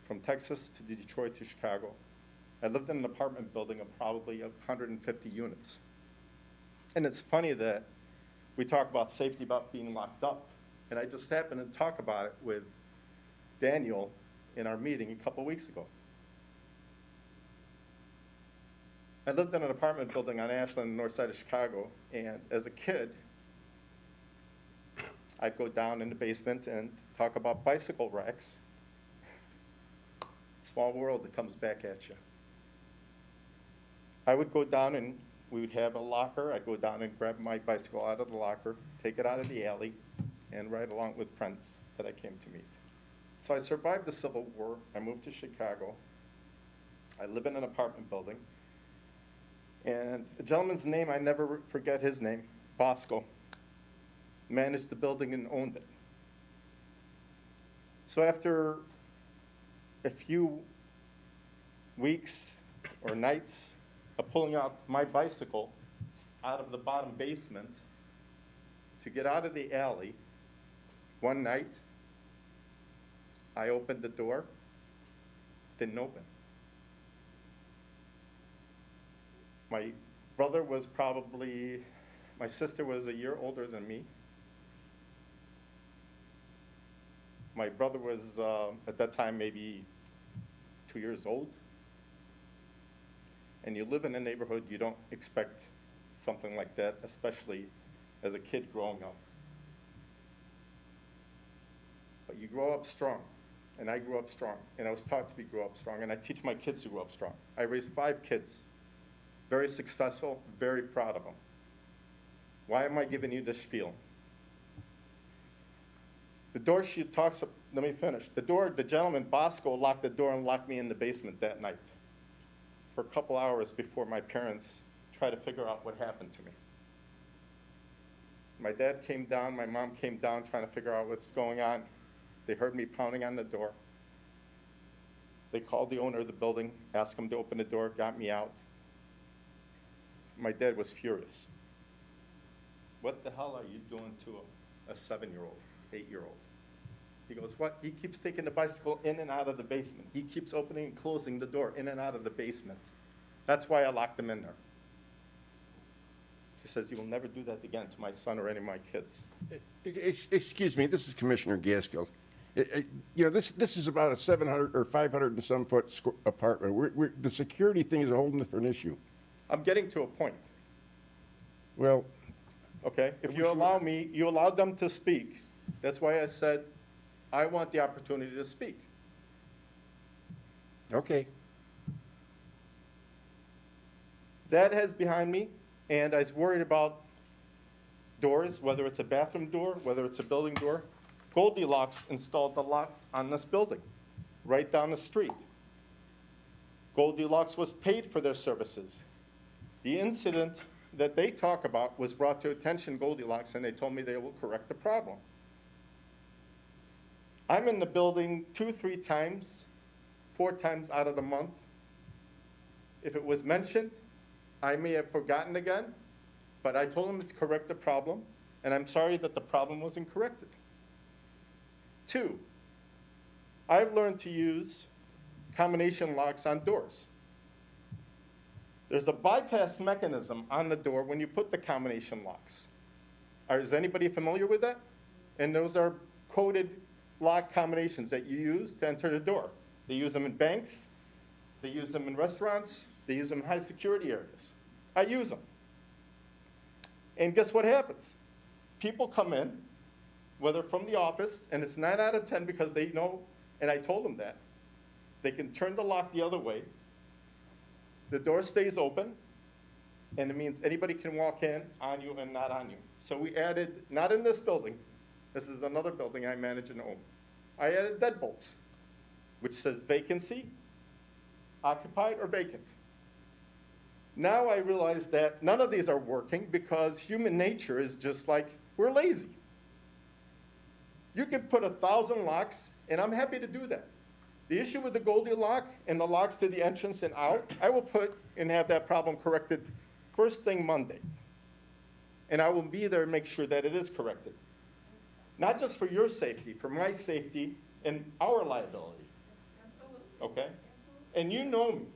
from Texas to Detroit to Chicago. I lived in an apartment building of probably 150 units. And it's funny that we talk about safety, about being locked up, and I just happened to talk about it with Daniel in our meeting a couple weeks ago. I lived in an apartment building on Ashland, north side of Chicago, and as a kid, I'd go down in the basement and talk about bicycle racks. Small world that comes back at you. I would go down and we would have a locker. I'd go down and grab my bicycle out of the locker, take it out of the alley, and ride along with friends that I came to meet. So I survived the Civil War. I moved to Chicago. I live in an apartment building. And a gentleman's name, I never forget his name, Bosco, managed the building and owned it. So after a few weeks or nights of pulling out my bicycle out of the bottom basement to get out of the alley, one night, I opened the door, didn't open. My brother was my sister was a year older than me. My brother was, at that time, maybe 2 years old, and you live in a neighborhood, you don't expect something like that, especially as a kid growing up. But you grow up strong, and I grew up strong, and I was taught to grow up strong, and I teach my kids to grow up strong. I raised 5 kids, very successful, very proud of them. Why am I giving you this spiel? The door she talks, let me finish. The gentleman, Bosco, locked the door and locked me in the basement that night for a couple hours before my parents tried to figure out what happened to me. My dad came down, my mom came down trying to figure out what's going on. They heard me pounding on the door. They called the owner of the building, asked him to open the door, got me out. My dad was furious. What the hell are you doing to a 7-year-old, 8-year-old? He goes, what? He keeps taking the bicycle in and out of the basement. He keeps opening and closing the door in and out of the basement. That's why I locked him in there. He says, you will never do that again to my son or any of my kids. Excuse me, this is Commissioner Gaskill. You know, this is about a 700 or 500 and some foot apartment. The security thing is a whole different issue. I'm getting to a point. Well, okay, if you allow me, you allowed them to speak. That's why I said, I want the opportunity to speak. okay. That has behind me, and I was worried about doors, whether it's a bathroom door, whether it's a building door. Goldilocks installed the locks on this building, right down the street. Goldilocks was paid for their services. The incident that they talk about was brought to attention Goldilocks, and they told me they will correct the problem. I'm in the building 2, 3 times, 4 times out of the month. If it was mentioned, I may have forgotten again, but I told them to correct the problem, and I'm sorry that the problem wasn't corrected. 2, I've learned to use combination locks on doors. There's a bypass mechanism on the door when you put the combination locks. Is anybody familiar with that? And those are coded lock combinations that you use to enter the door. They use them in banks, they use them in restaurants, they use them in high security areas. I use them. And guess what happens? People come in, whether from the office, and it's 9 out of 10 because they know, and I told them that, they can turn the lock the other way. The door stays open, and it means anybody can walk in on you and not on you. So we added, not in this building, this is another building I manage and own. I added deadbolts, which says vacancy, occupied, or vacant. Now I realize that none of these are working because human nature is just like, we're lazy. You can put 1,000 locks, and I'm happy to do that. The issue with the Goldilocks and the locks to the entrance and out, I will put and have that problem corrected first thing Monday. And I will be there and make sure that it is corrected. Not just for your safety, for my safety and our liability. Okay? And you know me.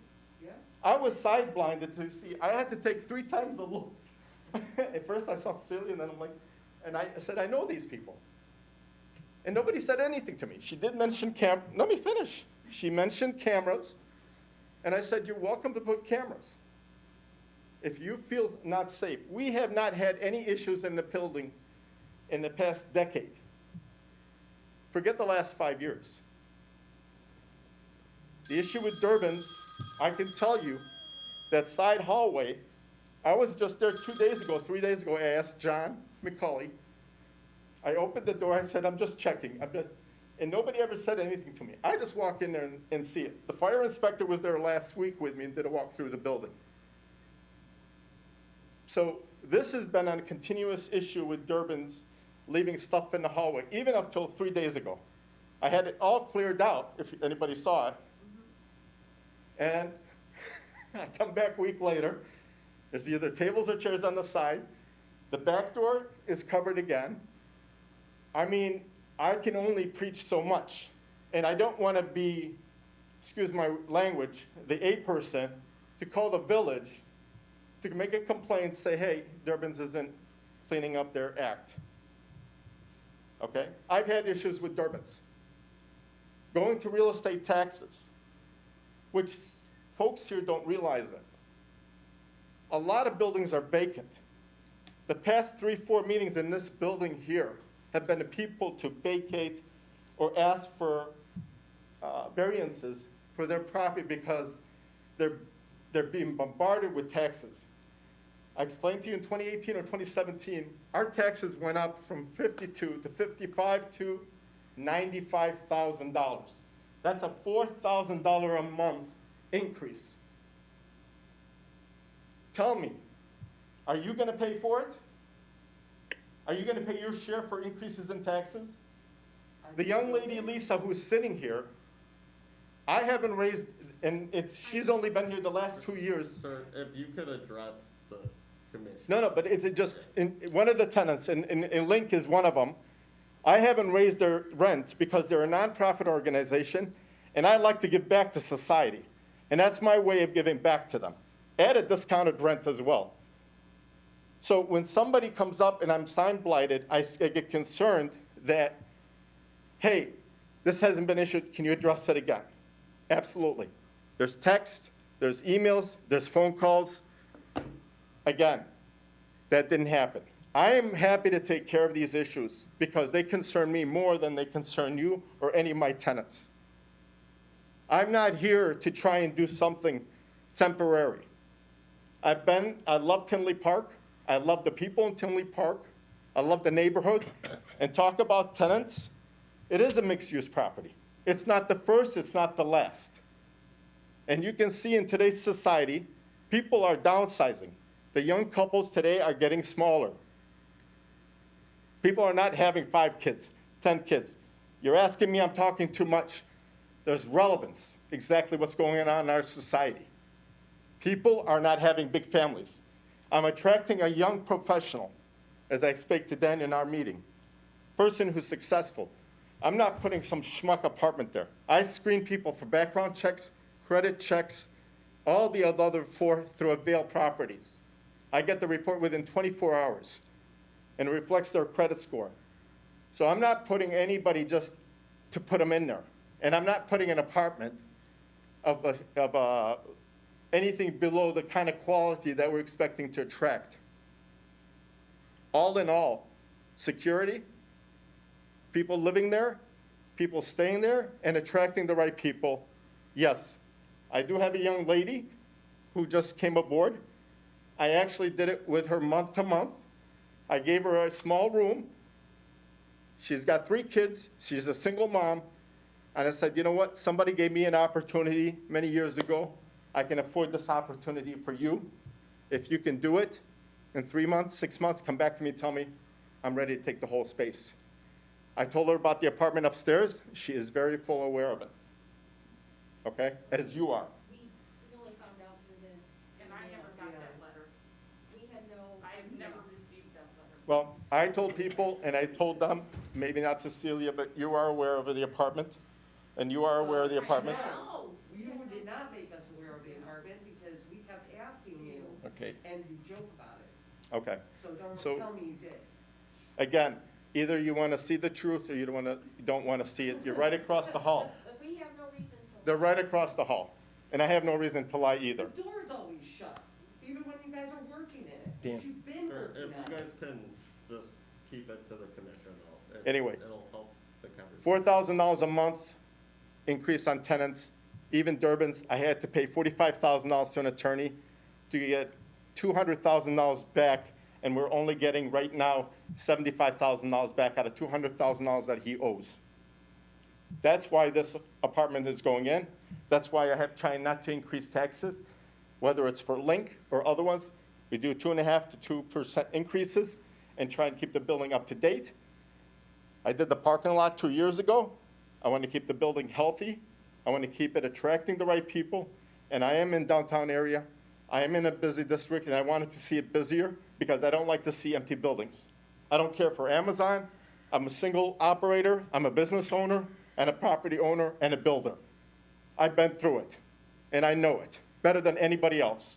I was side blinded to see, I had to take 3 times a look. At first I saw Celia, and then I'm like, and I said, I know these people. And nobody said anything to me. She did mention let me finish. She mentioned cameras, and I said, you're welcome to put cameras. If you feel not safe, we have not had any issues in the building in the past decade. Forget the last 5 years. The issue with Durbin's, I can tell you that side hallway, I was just there 2 days ago, 3 days ago, I asked John McCulley. I opened the door, I said, I'm just checking. And nobody ever said anything to me. I just walk in there and see it. The fire inspector was there last week with me and did a walk through the building. So this has been a continuous issue with Durbin's leaving stuff in the hallway, even up till 3 days ago. I had it all cleared out, if anybody saw it. And I come back a week later. There's either tables or chairs on the side. The back door is covered again. I mean, I can only preach so much. And I don't want to be, excuse my language, the A person to call the village to make a complaint, say, hey, Durbin's isn't cleaning up their act. Okay? I've had issues with Durbin's. Going to real estate taxes. which folks here don't realize it. A lot of buildings are vacant. The past 3-4 meetings in this building here have been the people to vacate or ask for variances for their property because they're being bombarded with taxes. I explained to you in 2018 or 2017, our taxes went up from $52,000 to $55,000 to $95,000. That's a $4,000 a month increase. Tell me, are you going to pay for it? Are you going to pay your share for increases in taxes? The young lady, Lisa, who's sitting here, I haven't raised, and she's only been here the last 2 years. Sir, if you could address the commission. No, but it's just, one of the tenants, and Link is one of them, I haven't raised their rent because they're a nonprofit organization, and I like to give back to society. And that's my way of giving back to them. Add a discounted rent as well. So when somebody comes up and I'm sign blighted, I get concerned that, hey, this hasn't been issued, can you address it again? Absolutely. There's text, there's emails, there's phone calls. Again, that didn't happen. I am happy to take care of these issues because they concern me more than they concern you or any of my tenants. I'm not here to try and do something temporary. I love Tinley Park. I love the people in Tinley Park. I love the neighborhood. And talk about tenants, it is a mixed-use property. It's not the first, it's not the last. And you can see in today's society, people are downsizing. The young couples today are getting smaller. People are not having 5 kids, 10 kids. You're asking me I'm talking too much. There's relevance, exactly what's going on in our society. People are not having big families. I'm attracting a young professional, as I spoke to Dan in our meeting, person who's successful. I'm not putting some schmuck apartment there. I screen people for background checks, credit checks, all the other for through Avail Properties. I get the report within 24 hours, and it reflects their credit score. So I'm not putting anybody just to put them in there. And I'm not putting an apartment of anything below the kind of quality that we're expecting to attract. All in all, security, people living there, people staying there, and attracting the right people. Yes, I do have a young lady who just came aboard. I actually did it with her month to month. I gave her a small room. She's got 3 kids. She's a single mom. And I said, you know what? Somebody gave me an opportunity many years ago. I can afford this opportunity for you. If you can do it in 3 months, 6 months, come back to me and tell me I'm ready to take the whole space. I told her about the apartment upstairs. She is very full aware of it. Okay? As you are. We only found out through this. And I never got that letter. We had no. I have never received that letter. Well, I told people, and I told them, maybe not Cecilia, but you are aware of the apartment, and you are aware of the apartment. No. You did not make us aware of the apartment because we kept asking you, Okay. and you joke about it. Okay. So don't tell me you did. Again, either you want to see the truth or you don't want to see it. You're right across the hall. We have no reason to. They're right across the hall. And I have no reason to lie either. The door's always shut, even when you guys are working in it. Dan. But you've been Sir, working if you on guys it. can just keep it to the commission, though. Anyway. It'll help the conversation. $4,000 a month increase on tenants. Even Durbin's, I had to pay $45,000 to an attorney to get $200,000 back, and we're only getting right now $75,000 back out of $200,000 that he owes. That's why this apartment is going in. That's why I have trying not to increase taxes, whether it's for Link or other ones. We do 2.5% to 2% increases and try and keep the building up to date. I did the parking lot 2 years ago. I want to keep the building healthy. I want to keep it attracting the right people. And I am in downtown area. I am in a busy district, and I wanted to see it busier because I don't like to see empty buildings. I don't care for Amazon. I'm a single operator. I'm a business owner and a property owner and a builder. I've been through it, and I know it better than anybody else.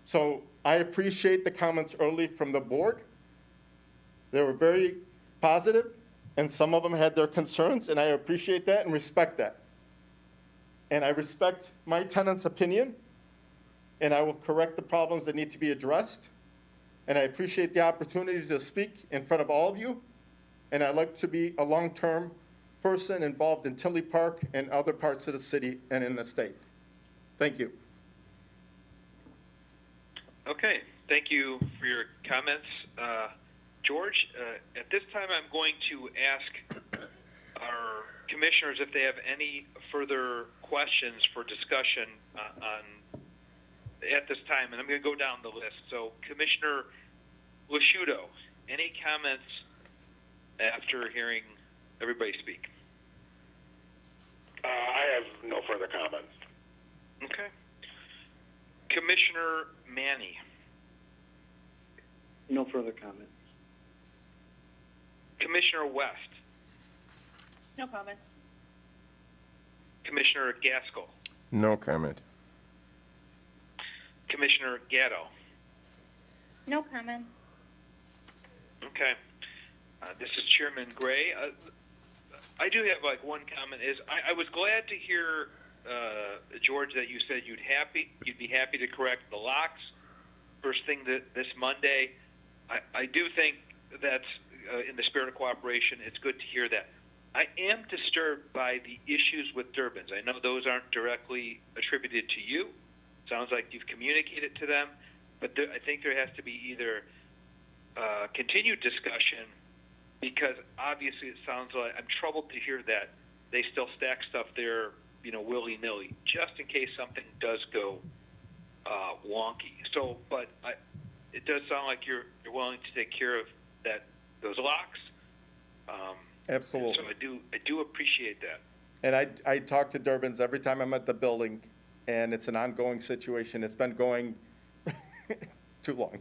So I appreciate the comments early from the board. They were very positive, and some of them had their concerns, and I appreciate that and respect that. and I respect my tenant's opinion, and I will correct the problems that need to be addressed. And I appreciate the opportunity to speak in front of all of you, and I'd like to be a long-term person involved in Tinley Park and other parts of the city and in the state. Thank you. Okay, thank you for your comments. George, at this time, I'm going to ask our commissioners if they have any further questions for discussion at this time, and I'm going to go down the list. So, Commissioner Lasciuto, any comments after hearing everybody speak? I have no further comments. Okay. Commissioner Manny. No further comments. Commissioner West. No comment. Commissioner Gaskell. No comment. Commissioner Gatto. No comment. Okay. This is Chairman Gray. I do have one comment. I was glad to hear, George, that you said you'd be happy to correct the locks first thing this Monday. I do think that's in the spirit of cooperation. It's good to hear that. I am disturbed by the issues with Durbins. I know those aren't directly attributed to you. Sounds like you've communicated to them, but I think there has to be either continued discussion, because obviously it sounds like I'm troubled to hear that they still stack stuff there, willy-nilly, just in case something does go wonky. So, but it does sound like you're willing to take care of those locks. Absolutely. So I do appreciate that. And I talk to Durbins every time I'm at the building, and it's an ongoing situation. It's been going too long.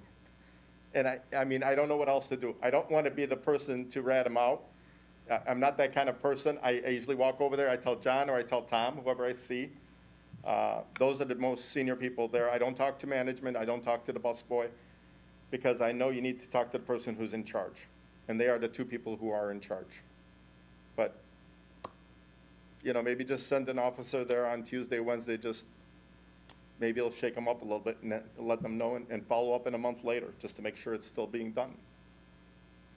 And I mean, I don't know what else to do. I don't want to be the person to rat them out. I'm not that kind of person. I usually walk over there, I tell John or I tell Tom, whoever I see. Those are the most senior people there. I don't talk to management. I don't talk to the busboy, because I know you need to talk to the person who's in charge. And they are the two people who are in charge. But, maybe just send an officer there on Tuesday, Wednesday, maybe it'll shake them up a little bit and then let them know and follow up in a month later, just to make sure it's still being done.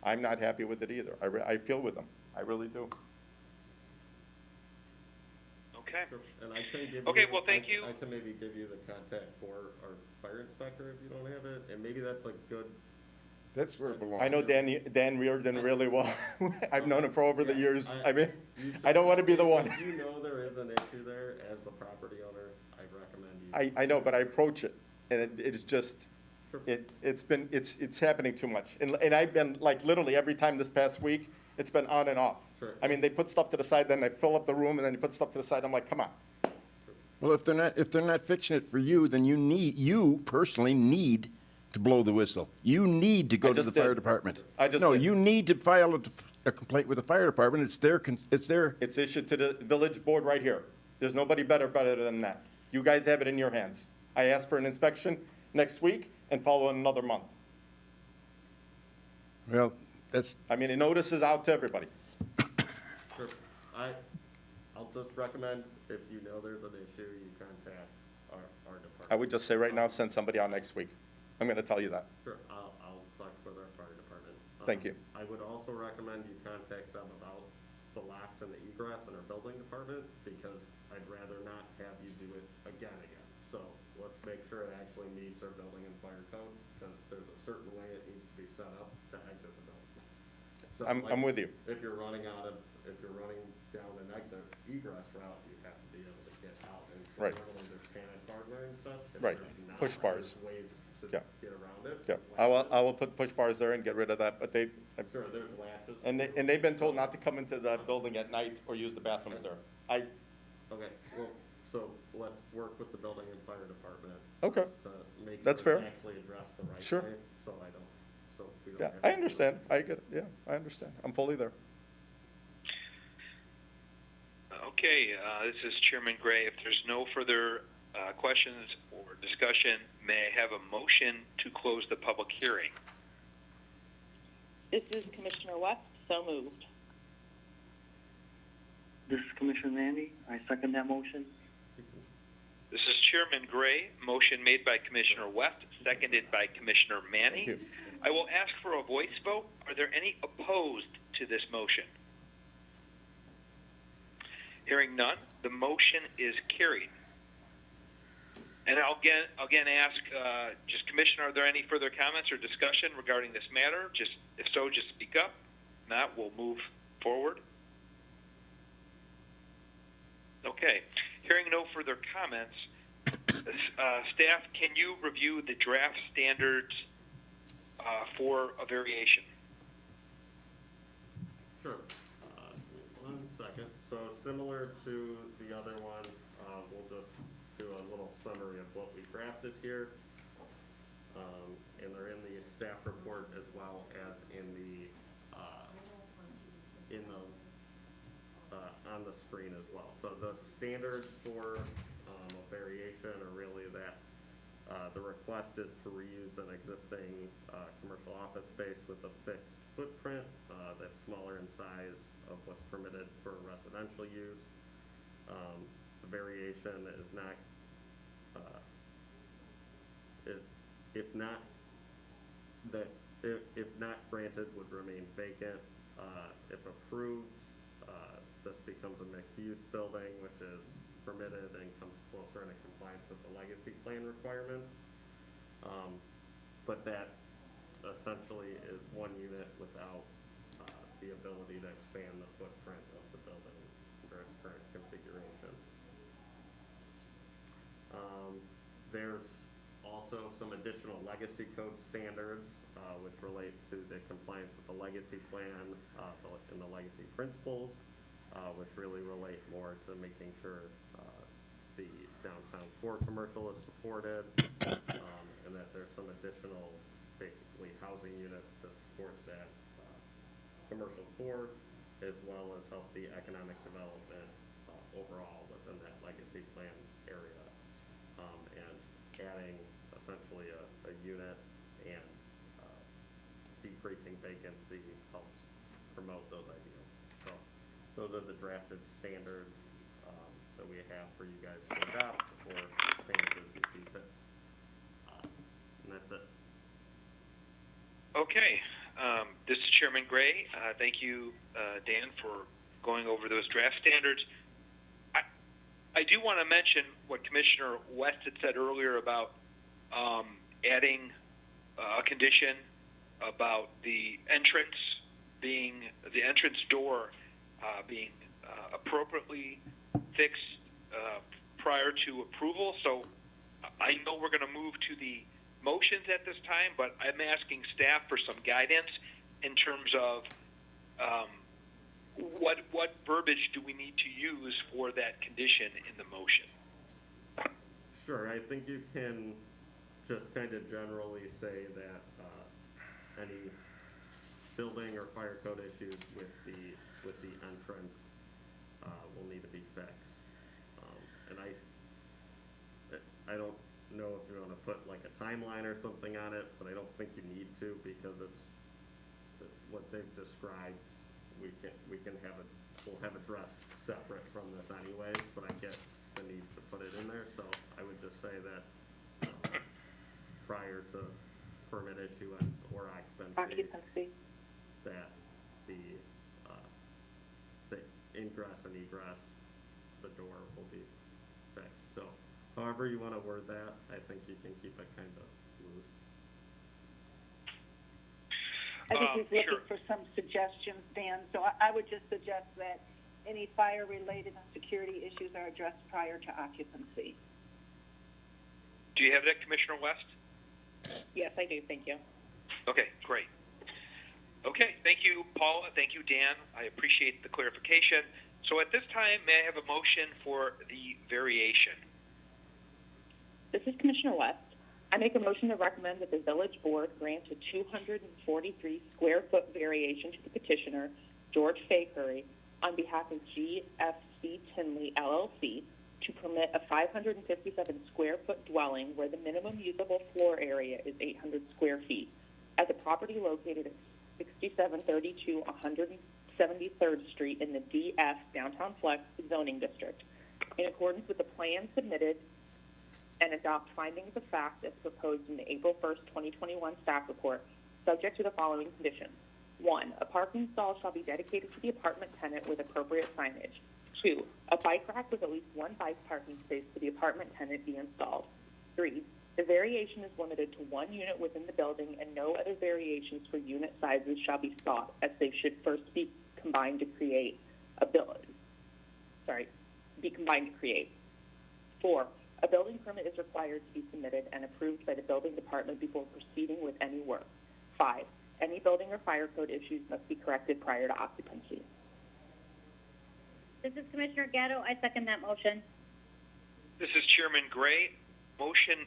I'm not happy with it either. I feel with them. I really do. Okay. And I can give Okay, you, well, thank you. I can maybe give you the contact for our fire inspector if you don't have it, and maybe that's a good. That's where it belongs. I know Dan Reardon really well. I've known him for over the years. I don't want to be the one. If you know there is an issue there as the property owner, I recommend you. I know, but I approach it, and it's just, it's happening too much. And I've been, literally every time this past week, it's been on and off. Sure. I mean, they put stuff to the side, then they fill up the room, and then they put stuff to the side. I'm like, come on. Well, if they're not fixing it for you, then you personally need to blow the whistle. You need to go to the fire department. You need to file a complaint with the fire department. It's issued to the village board right here. There's nobody better than that. You guys have it in your hands. I asked for an inspection next week and follow in another month. Well, I mean, a notice is out to everybody. Sure. I'll just recommend, if you know there's an issue, you contact our department. I would just say right now, send somebody out next week. I'm going to tell you that. Sure, I'll talk with our fire department. Thank you. I would also recommend you contact them about the locks and the egress in our building department, because I'd rather not have you do it again. So let's make sure it actually meets our building and fire code, because there's a certain way it needs to be set up to exit the building. So I'm with you. If you're running down an exit egress route, you have to be able to get out. And so Right. normally there's panic hardware and stuff. and Right. there's not. Push bars. There's ways to Yeah. get around it. Yeah, Latches. I will put push bars there and get rid of that, but Sure, there's latches. and they've been told not to come into the building at night or use the bathrooms there. Okay, well, so let's work with the building and fire department Okay, to make That's sure fair. it's actually addressed the right Sure. way, so we don't yeah, have I to- understand, I get it, yeah, I understand, I'm fully there. Okay, this is Chairman Gray. If there's no further questions or discussion, may I have a motion to close the public hearing? This is Commissioner West, so moved. This is Commissioner Manny. I second that motion. This is Chairman Gray. Motion made by Commissioner West, seconded by Commissioner Manny. Thank you. I will ask for a voice vote. Are there any opposed to this motion? Hearing none, the motion is carried. And I'll again ask, just Commissioner, are there any further comments or discussion regarding this matter? If so, just speak up. If not, we'll move forward. Okay. Hearing no further comments, staff, can you review the draft standards for a variation? Sure. One second. So similar to the other one, we'll just do a little summary of what we drafted here. And they're in the staff report as well as on the screen as well. So the standards for a variation are really that the request is to reuse an existing commercial office space with a fixed footprint that's smaller in size of what's permitted for residential use. The variation is not, if not granted, would remain vacant. If approved, this becomes a mixed-use building, which is permitted and comes closer into compliance with the legacy plan requirements. But that essentially is one unit without the ability to expand the footprint of the building under its current configuration. There's also some additional legacy code standards which relate to the compliance with the legacy plan and the legacy principles, which really relate more to making sure the downtown core commercial is supported, and that there's some additional, basically, housing units to support that commercial core, as well as help the economic development overall within that legacy plan area, and adding essentially a unit and decreasing vacancy helps promote those ideas. So those are the drafted standards that we have for you guys to adopt or changes you see fit. And that's it. Okay. This is Chairman Gray. Thank you, Dan, for going over those draft standards. I do want to mention what Commissioner West had said earlier about adding a condition about the entrance door being appropriately fixed prior to approval. So I know we're going to move to the motions at this time, but I'm asking staff for some guidance in terms of what verbiage do we need to use for that condition in the motion? Sure, I think you can just kind of generally say that any building or fire code issues with the entrance will need to be fixed. And I don't know if you want to put like a timeline or something on it, but I don't think you need to, because it's what they've described. We'll have addressed separate from this anyways, but I get the need to put it in there. So I would just say that prior to permit issuance or occupancy, that the ingress and egress, the door will be fixed. So however you want to word that, I think you can keep it kind of loose. I think he's looking Sure. for some suggestions, Dan, so I would just suggest that any fire-related and security issues are addressed prior to occupancy. Do you have that, Commissioner West? Yes, I do. Thank you. Okay, great. Okay, thank you, Paula. Thank you, Dan. I appreciate the clarification. So at this time, may I have a motion for the variation? This is Commissioner West. I make a motion to recommend that the village board grant a 243 square foot variation to the petitioner, George Fakery, on behalf of GFC Tinley LLC, to permit a 557 square foot dwelling where the minimum usable floor area is 800 square feet at the property located at 6732 173rd Street in the DF Downtown Flex zoning district, in accordance with the plan submitted and adopt findings of fact as proposed in the April 1st, 2021 staff report, subject to the following conditions. 1, a parking stall shall be dedicated to the apartment tenant with appropriate signage. 2, a bike rack with at least one bike parking space for the apartment tenant be installed. 3, the variation is limited to one unit within the building and no other variations for unit sizes shall be sought, as they should first be combined to create a building. Be combined to create. 4, a building permit is required to be submitted and approved by the building department before proceeding with any work. 5, any building or fire code issues must be corrected prior to occupancy. This is Commissioner Gatto. I second that motion. This is Chairman Gray. Motion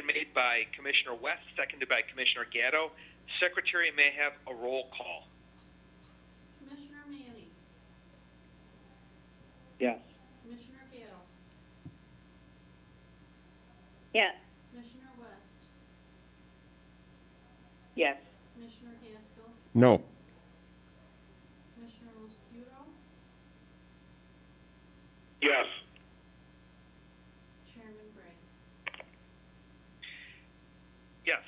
made by Commissioner West, seconded by Commissioner Gatto. Secretary may have a roll call. Commissioner Manning, Yes. Commissioner Gatto, Yes. Commissioner West, Yes. Commissioner Haskell, No. Commissioner Mosquito, Yes. Chairman Gray. Yes.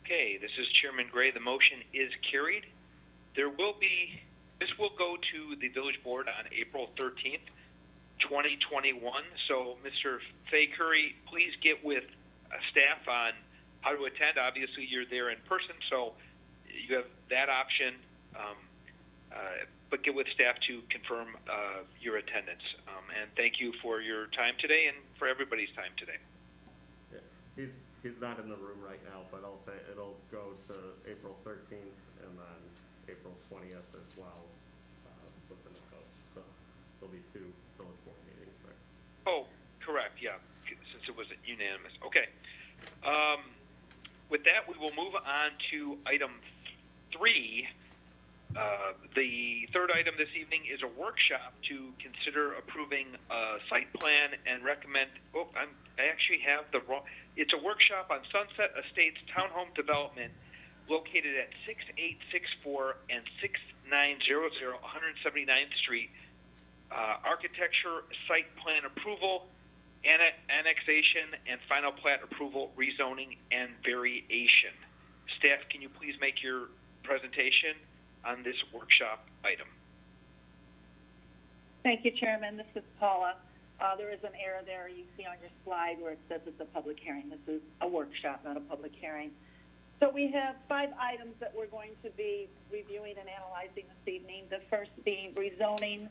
Okay, this is Chairman Gray. The motion is carried. This will go to the village board on April 13th, 2021. So, Mr. Fay Curry, please get with staff on how to attend. Obviously, you're there in person, so you have that option. But get with staff to confirm your attendance. And thank you for your time today and for everybody's time today. Yeah, he's not in the room right now, but I'll say it'll go to April 13th and then April 20th as well, within the code. So there'll be 2 village board meetings there. Oh, correct, yeah, since it was unanimous. Okay. With that, we will move on to item 3. The third item this evening is a workshop to consider approving a site plan and recommend, I actually have the wrong, it's a workshop on Sunset Estates Townhome Development located at 6864 and 6900 179th Street. Architecture, site plan approval, annexation, and final plat approval, rezoning, and variation. Staff, can you please make your presentation on this workshop item? Thank you, Chairman. This is Paula. There is an error there you see on your slide where it says it's a public hearing. This is a workshop, not a public hearing. So we have 5 items that we're going to be reviewing and analyzing this evening. The first being rezoning.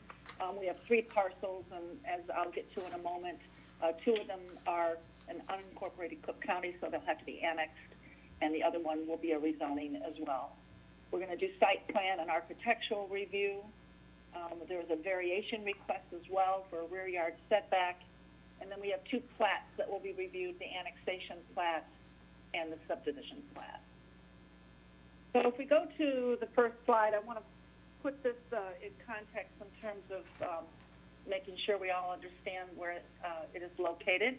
We have 3 parcels, and as I'll get to in a moment, 2 of them are an unincorporated Cook County, so they'll have to be annexed, and the other one will be a rezoning as well. We're going to do site plan and architectural review. There's a variation request as well for a rear yard setback. And then we have 2 plats that will be reviewed, the annexation plat and the subdivision plat. So if we go to the first slide, I want to put this in context in terms of making sure we all understand where it is located.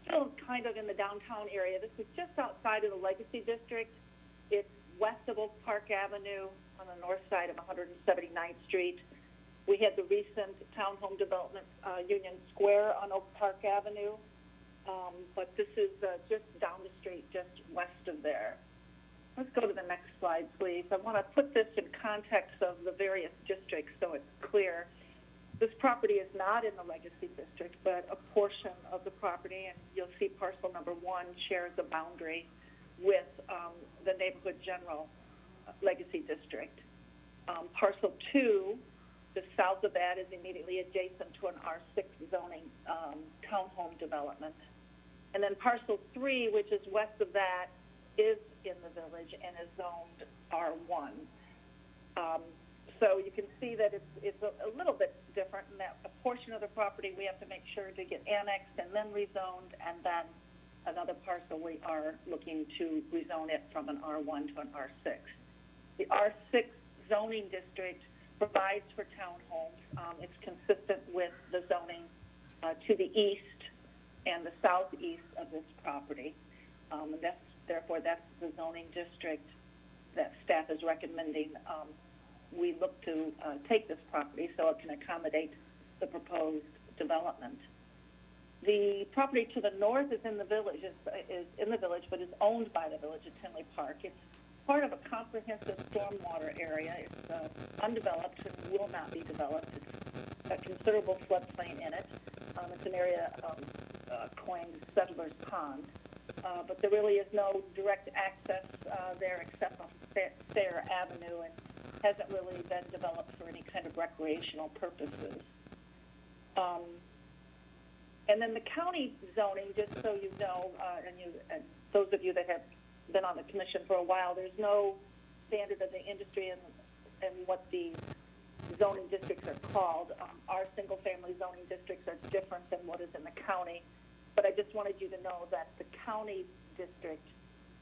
Still kind of in the downtown area. This is just outside of the Legacy District. It's west of Oak Park Avenue on the north side of 179th Street. We had the recent townhome development, Union Square on Oak Park Avenue, but this is just down the street, just west of there. Let's go to the next slide, please. I want to put this in context of the various districts so it's clear. This property is not in the Legacy District, but a portion of the property, and you'll see parcel number 1 shares a boundary with the Neighborhood General Legacy District. Parcel 2, the south of that, is immediately adjacent to an R6 zoning townhome development. And then parcel 3, which is west of that, is in the village and is zoned R1. So you can see that it's a little bit different in that a portion of the property we have to make sure to get annexed and then rezoned, and then another parcel we are looking to rezone it from an R1 to an R6. The R6 zoning district provides for townhomes. It's consistent with the zoning to the east and the southeast of this property. Therefore, that's the zoning district that staff is recommending we look to take this property so it can accommodate the proposed development. The property to the north is in the village, is in the village, but is owned by the village of Tinley Park. It's part of a comprehensive stormwater area. It's undeveloped and will not be developed. It's got considerable floodplain in it. It's an area coined Settler's Pond. But there really is no direct access there except on Sayre Avenue, and hasn't really been developed for any kind of recreational purposes. And then the county zoning, just so you know, and those of you that have been on the commission for a while, there's no standard of the industry and what the zoning districts are called. Our single-family zoning districts are different than what is in the county, but I just wanted you to know that the county district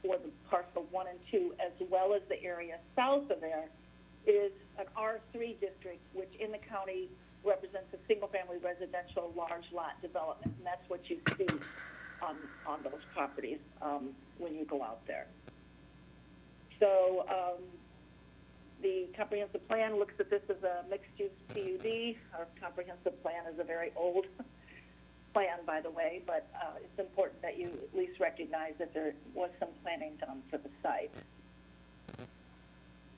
for the parcel 1 and 2, as well as the area south of there, is an R3 district, which in the county represents a single-family residential large lot development, and that's what you see on those properties when you go out there. So the comprehensive plan looks at this as a mixed-use PUD. Our comprehensive plan is a very old plan, by the way, but it's important that you at least recognize that there was some planning done for the site.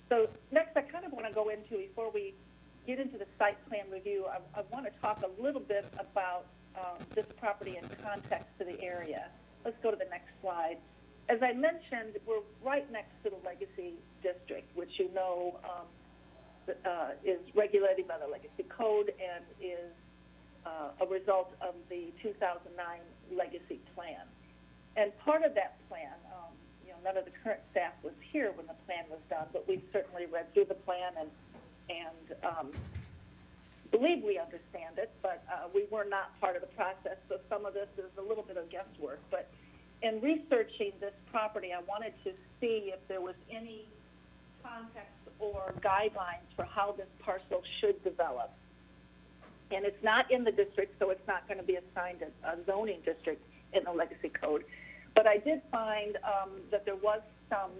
So next, I kind of want to go into, before we get into the site plan review, I want to talk a little bit about this property in context to the area. Let's go to the next slide. As I mentioned, we're right next to the Legacy District, which you know is regulated by the Legacy Code and is a result of the 2009 Legacy Plan. And part of that plan, none of the current staff was here when the plan was done, but we certainly read through the plan and believe we understand it, but we were not part of the process, so some of this is a little bit of guesswork. But in researching this property, I wanted to see if there was any context or guidelines for how this parcel should develop. And it's not in the district, so it's not going to be assigned a zoning district in the Legacy Code. But I did find that there was some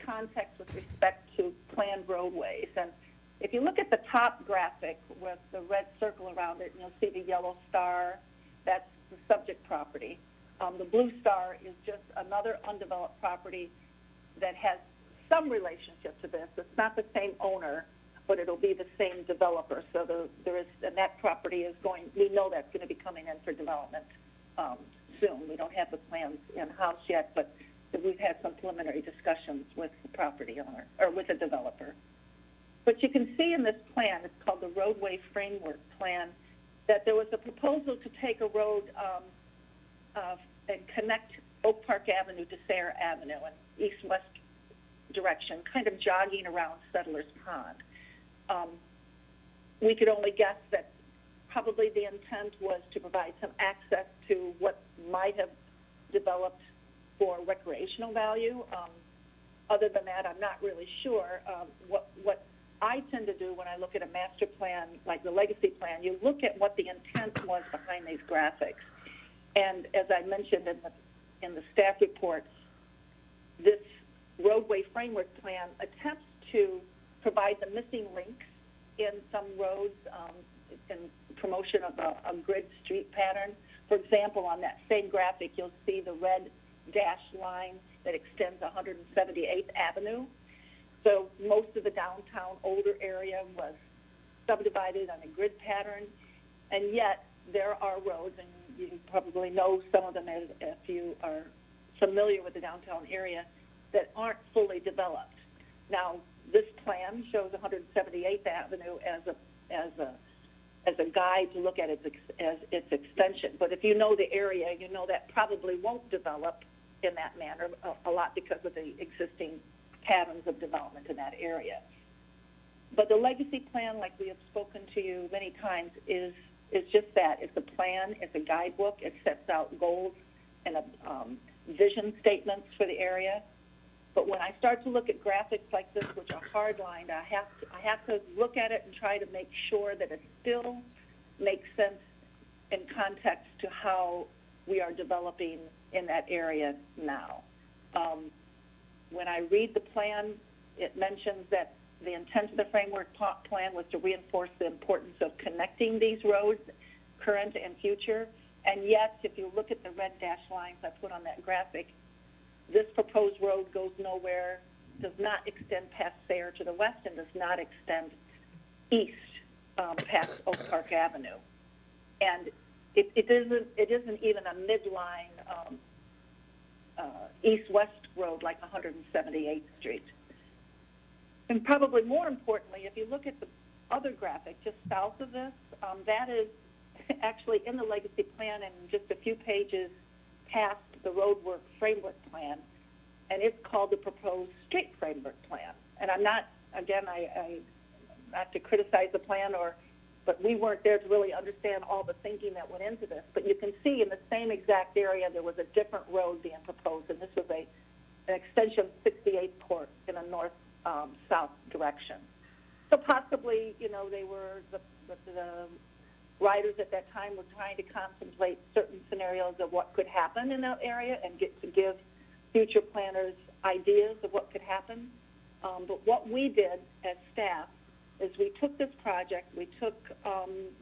context with respect to planned roadways. And if you look at the top graphic with the red circle around it, and you'll see the yellow star, that's the subject property. The blue star is just another undeveloped property that has some relationship to this. It's not the same owner, but it'll be the same developer. So there is, and that property is going, we know that's going to be coming in for development soon. We don't have the plans in-house yet, but we've had some preliminary discussions with the property owner, or with the developer. But you can see in this plan, it's called the Roadway Framework Plan, that there was a proposal to take a road and connect Oak Park Avenue to Sayre Avenue in east-west direction, kind of jogging around Settler's Pond. We could only guess that probably the intent was to provide some access to what might have developed for recreational value. Other than that, I'm not really sure. What I tend to do when I look at a master plan, like the Legacy Plan, you look at what the intent was behind these graphics. And as I mentioned in the staff report, this roadway framework plan attempts to provide the missing links in some roads in promotion of a grid street pattern. For example, on that same graphic, you'll see the red dashed line that extends 178th Avenue. So most of the downtown older area was subdivided on a grid pattern, and yet there are roads, and you probably know some of them if you are familiar with the downtown area, that aren't fully developed. Now, this plan shows 178th Avenue as a guide to look at as its extension. But if you know the area, you know that probably won't develop in that manner a lot because of the existing patterns of development in that area. But the Legacy Plan, like we have spoken to you many times, is just that. It's a plan. It's a guidebook. It sets out goals and vision statements for the area. But when I start to look at graphics like this, which are hard-lined, I have to look at it and try to make sure that it still makes sense in context to how we are developing in that area now. When I read the plan, it mentions that The intent of the framework plan was to reinforce the importance of connecting these roads, current and future. And yet, if you look at the red dashed lines I put on that graphic, this proposed road goes nowhere, does not extend past Sayre to the west, and does not extend east past Oak Park Avenue. And it isn't even a midline east-west road like 178th Street. And probably more importantly, if you look at the other graphic just south of this, that is actually in the legacy plan and just a few pages past the roadwork framework plan, and it's called the proposed street framework plan. And I'm not, again, I not to criticize the plan, but we weren't there to really understand all the thinking that went into this. But you can see in the same exact area there was a different road being proposed, and this was an extension of 68th Court in a north-south direction. So possibly, they were the riders at that time were trying to contemplate certain scenarios of what could happen in that area and get to give future planners ideas of what could happen. But what we did as staff is we took this project, we took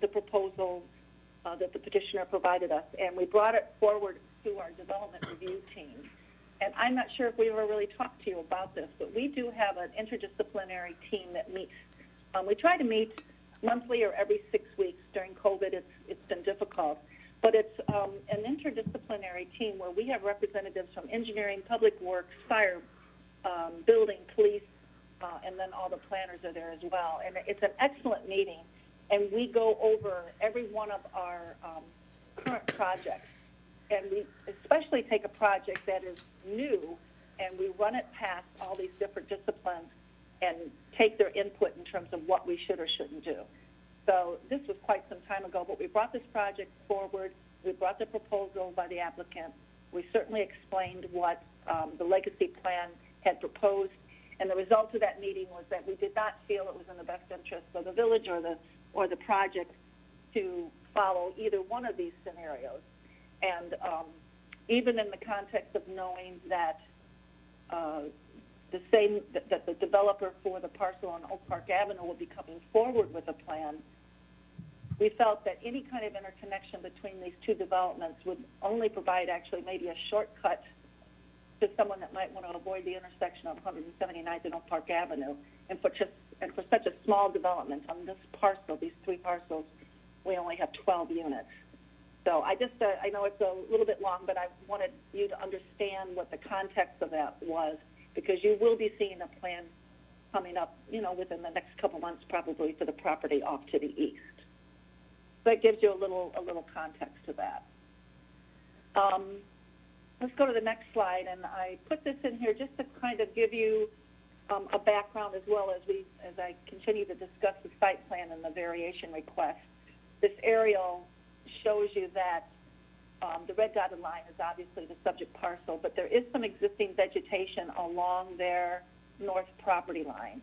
the proposal that the petitioner provided us, and we brought it forward to our development review team. And I'm not sure if we ever really talked to you about this, but we do have an interdisciplinary team that meets. We try to meet monthly or every 6 weeks. During COVID, it's been difficult. But it's an interdisciplinary team where we have representatives from engineering, public works, fire, building, police, and then all the planners are there as well. And it's an excellent meeting. And we go over every one of our current projects. And we especially take a project that is new, and we run it past all these different disciplines and take their input in terms of what we should or shouldn't do. So this was quite some time ago, but we brought this project forward. We brought the proposal by the applicant. We certainly explained what the legacy plan had proposed, and the result of that meeting was that we did not feel it was in the best interest of the village or the project to follow either one of these scenarios. And even in the context of knowing that that the developer for the parcel on Oak Park Avenue will be coming forward with a plan, we felt that any kind of interconnection between these two developments would only provide actually maybe a shortcut to someone that might want to avoid the intersection of 179th and Oak Park Avenue. And for such a small development on this parcel, these three parcels, we only have 12 units. So I know it's a little bit long, but I wanted you to understand what the context of that was, because you will be seeing a plan coming up, within the next couple months probably for the property off to the east. So that gives you a little context to that. Let's go to the next slide, and I put this in here just to kind of give you a background as well as I continue to discuss the site plan and the variation request. This aerial shows you that the red dotted line is obviously the subject parcel, but there is some existing vegetation along their north property line.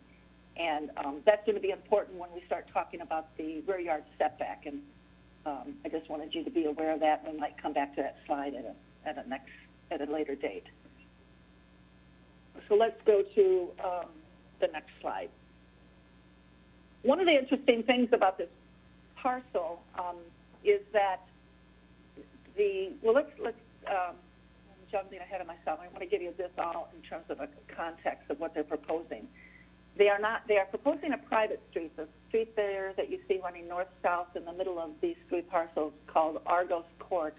And that's going to be important when we start talking about the rear yard setback. And I just wanted you to be aware of that. We might come back to that slide at a later date. So let's go to the next slide. One of the interesting things about this parcel is that I'm jumping ahead of myself. I want to give you this all in terms of a context of what they're proposing. They are proposing a private street, the street there that you see running north-south in the middle of these three parcels called Argos Court.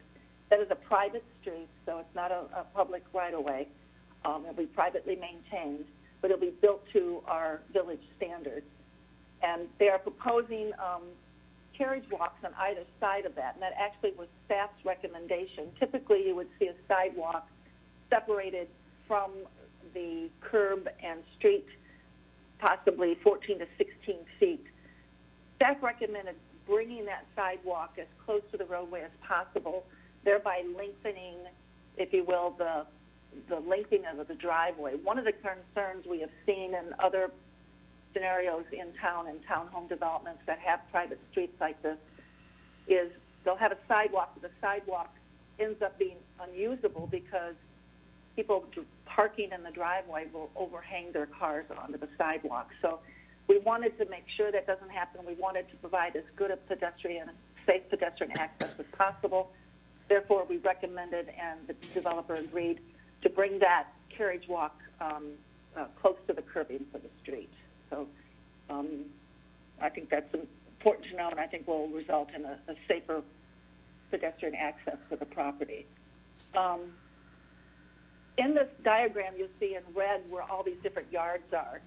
That is a private street, so it's not a public right-of-way. It'll be privately maintained, but it'll be built to our village standards. And they are proposing carriage walks on either side of that, and that actually was staff's recommendation. Typically, you would see a sidewalk separated from the curb and street, possibly 14 to 16 feet. Staff recommended bringing that sidewalk as close to the roadway as possible, thereby lengthening, if you will, the lengthening of the driveway. One of the concerns we have seen in other scenarios in town and townhome developments that have private streets like this is they'll have a sidewalk, but the sidewalk ends up being unusable because people parking in the driveway will overhang their cars onto the sidewalk. So We wanted to make sure that doesn't happen. We wanted to provide as good a safe pedestrian access as possible. Therefore, we recommended, and the developer agreed, to bring that carriage walk close to the curbing for the street. So I think that's important to know, and I think will result in a safer pedestrian access for the property. In this diagram, you'll see in red where all these different yards are.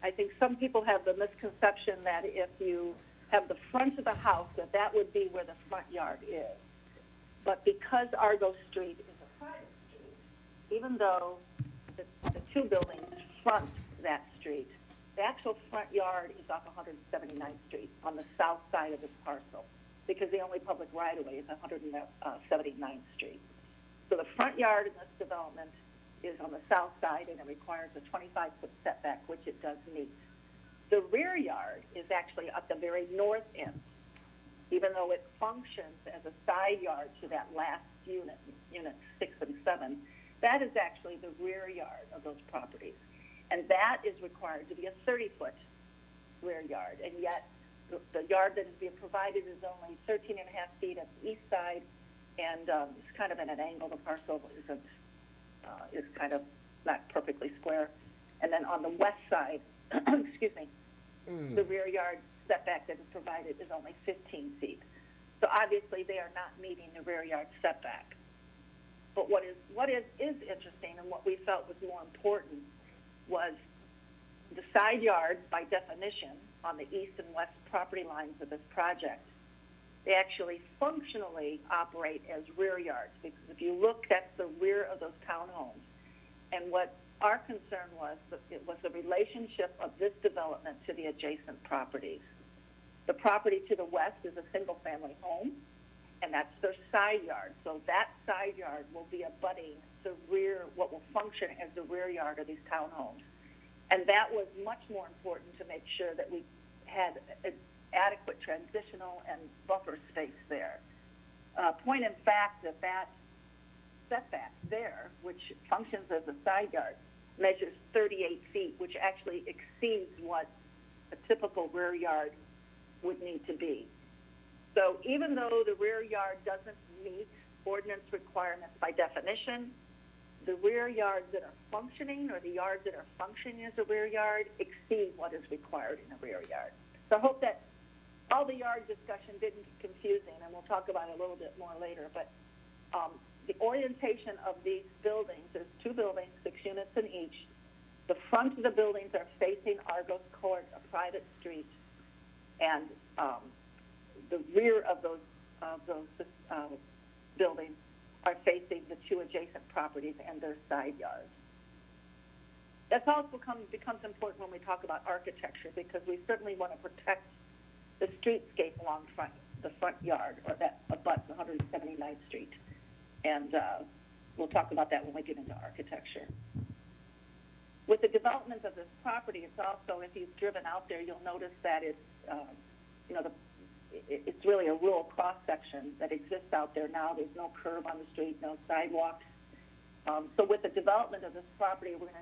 I think some people have the misconception that if you have the front of the house, that would be where the front yard is. But because Argo Street is a private street, even though the two buildings front that street, the actual front yard is off 179th Street on the south side of this parcel, because the only public right-of-way is 179th Street. So the front yard in this development is on the south side, and it requires a 25-foot setback, which it does meet. The rear yard is actually at the very north end, even though it functions as a side yard to that last unit 6 and 7. That is actually the rear yard of those properties, and that is required to be a 30-foot rear yard, and yet the yard that is being provided is only 13 and a half feet at the east side, and it's kind of at an angle. The parcel is kind of not perfectly square. And then on the west side, excuse me, the rear yard setback that is provided is only 15 feet. So obviously they are not meeting the rear yard setback. But what is interesting, and what we felt was more important, was the side yards, by definition, on the east and west property lines of this project, they actually functionally operate as rear yards, because if you look, that's the rear of those townhomes. And what our concern was, it was the relationship of this development to the adjacent properties. The property to the west is a single-family home, and that's their side yard. So that side yard will be abutting the rear, what will function as the rear yard of these townhomes. And that was much more important to make sure that we had adequate transitional and buffer space there. Point in fact that setback there, which functions as a side yard, measures 38 feet, which actually exceeds what a typical rear yard would need to be. So even though the rear yard doesn't meet ordinance requirements by definition, the rear yards that are functioning, or the yards that are functioning as a rear yard, exceed what is required in a rear yard. So I hope that all the yard discussion didn't get confusing, and we'll talk about it a little bit more later. But the orientation of these buildings, there's two buildings, 6 units in each. The front of the buildings are facing Argos Court, a private street, and the rear of those buildings are facing the two adjacent properties and their side yards. That's also becomes important when we talk about architecture, because we certainly want to protect the streetscape along the front yard, or that abuts 179th Street. And we'll talk about that when we get into architecture. With the development of this property, it's also, if you've driven out there, you'll notice that it's, it's really a rural cross-section that exists out there now. There's no curb on the street, no sidewalks. So with the development of this property, we're going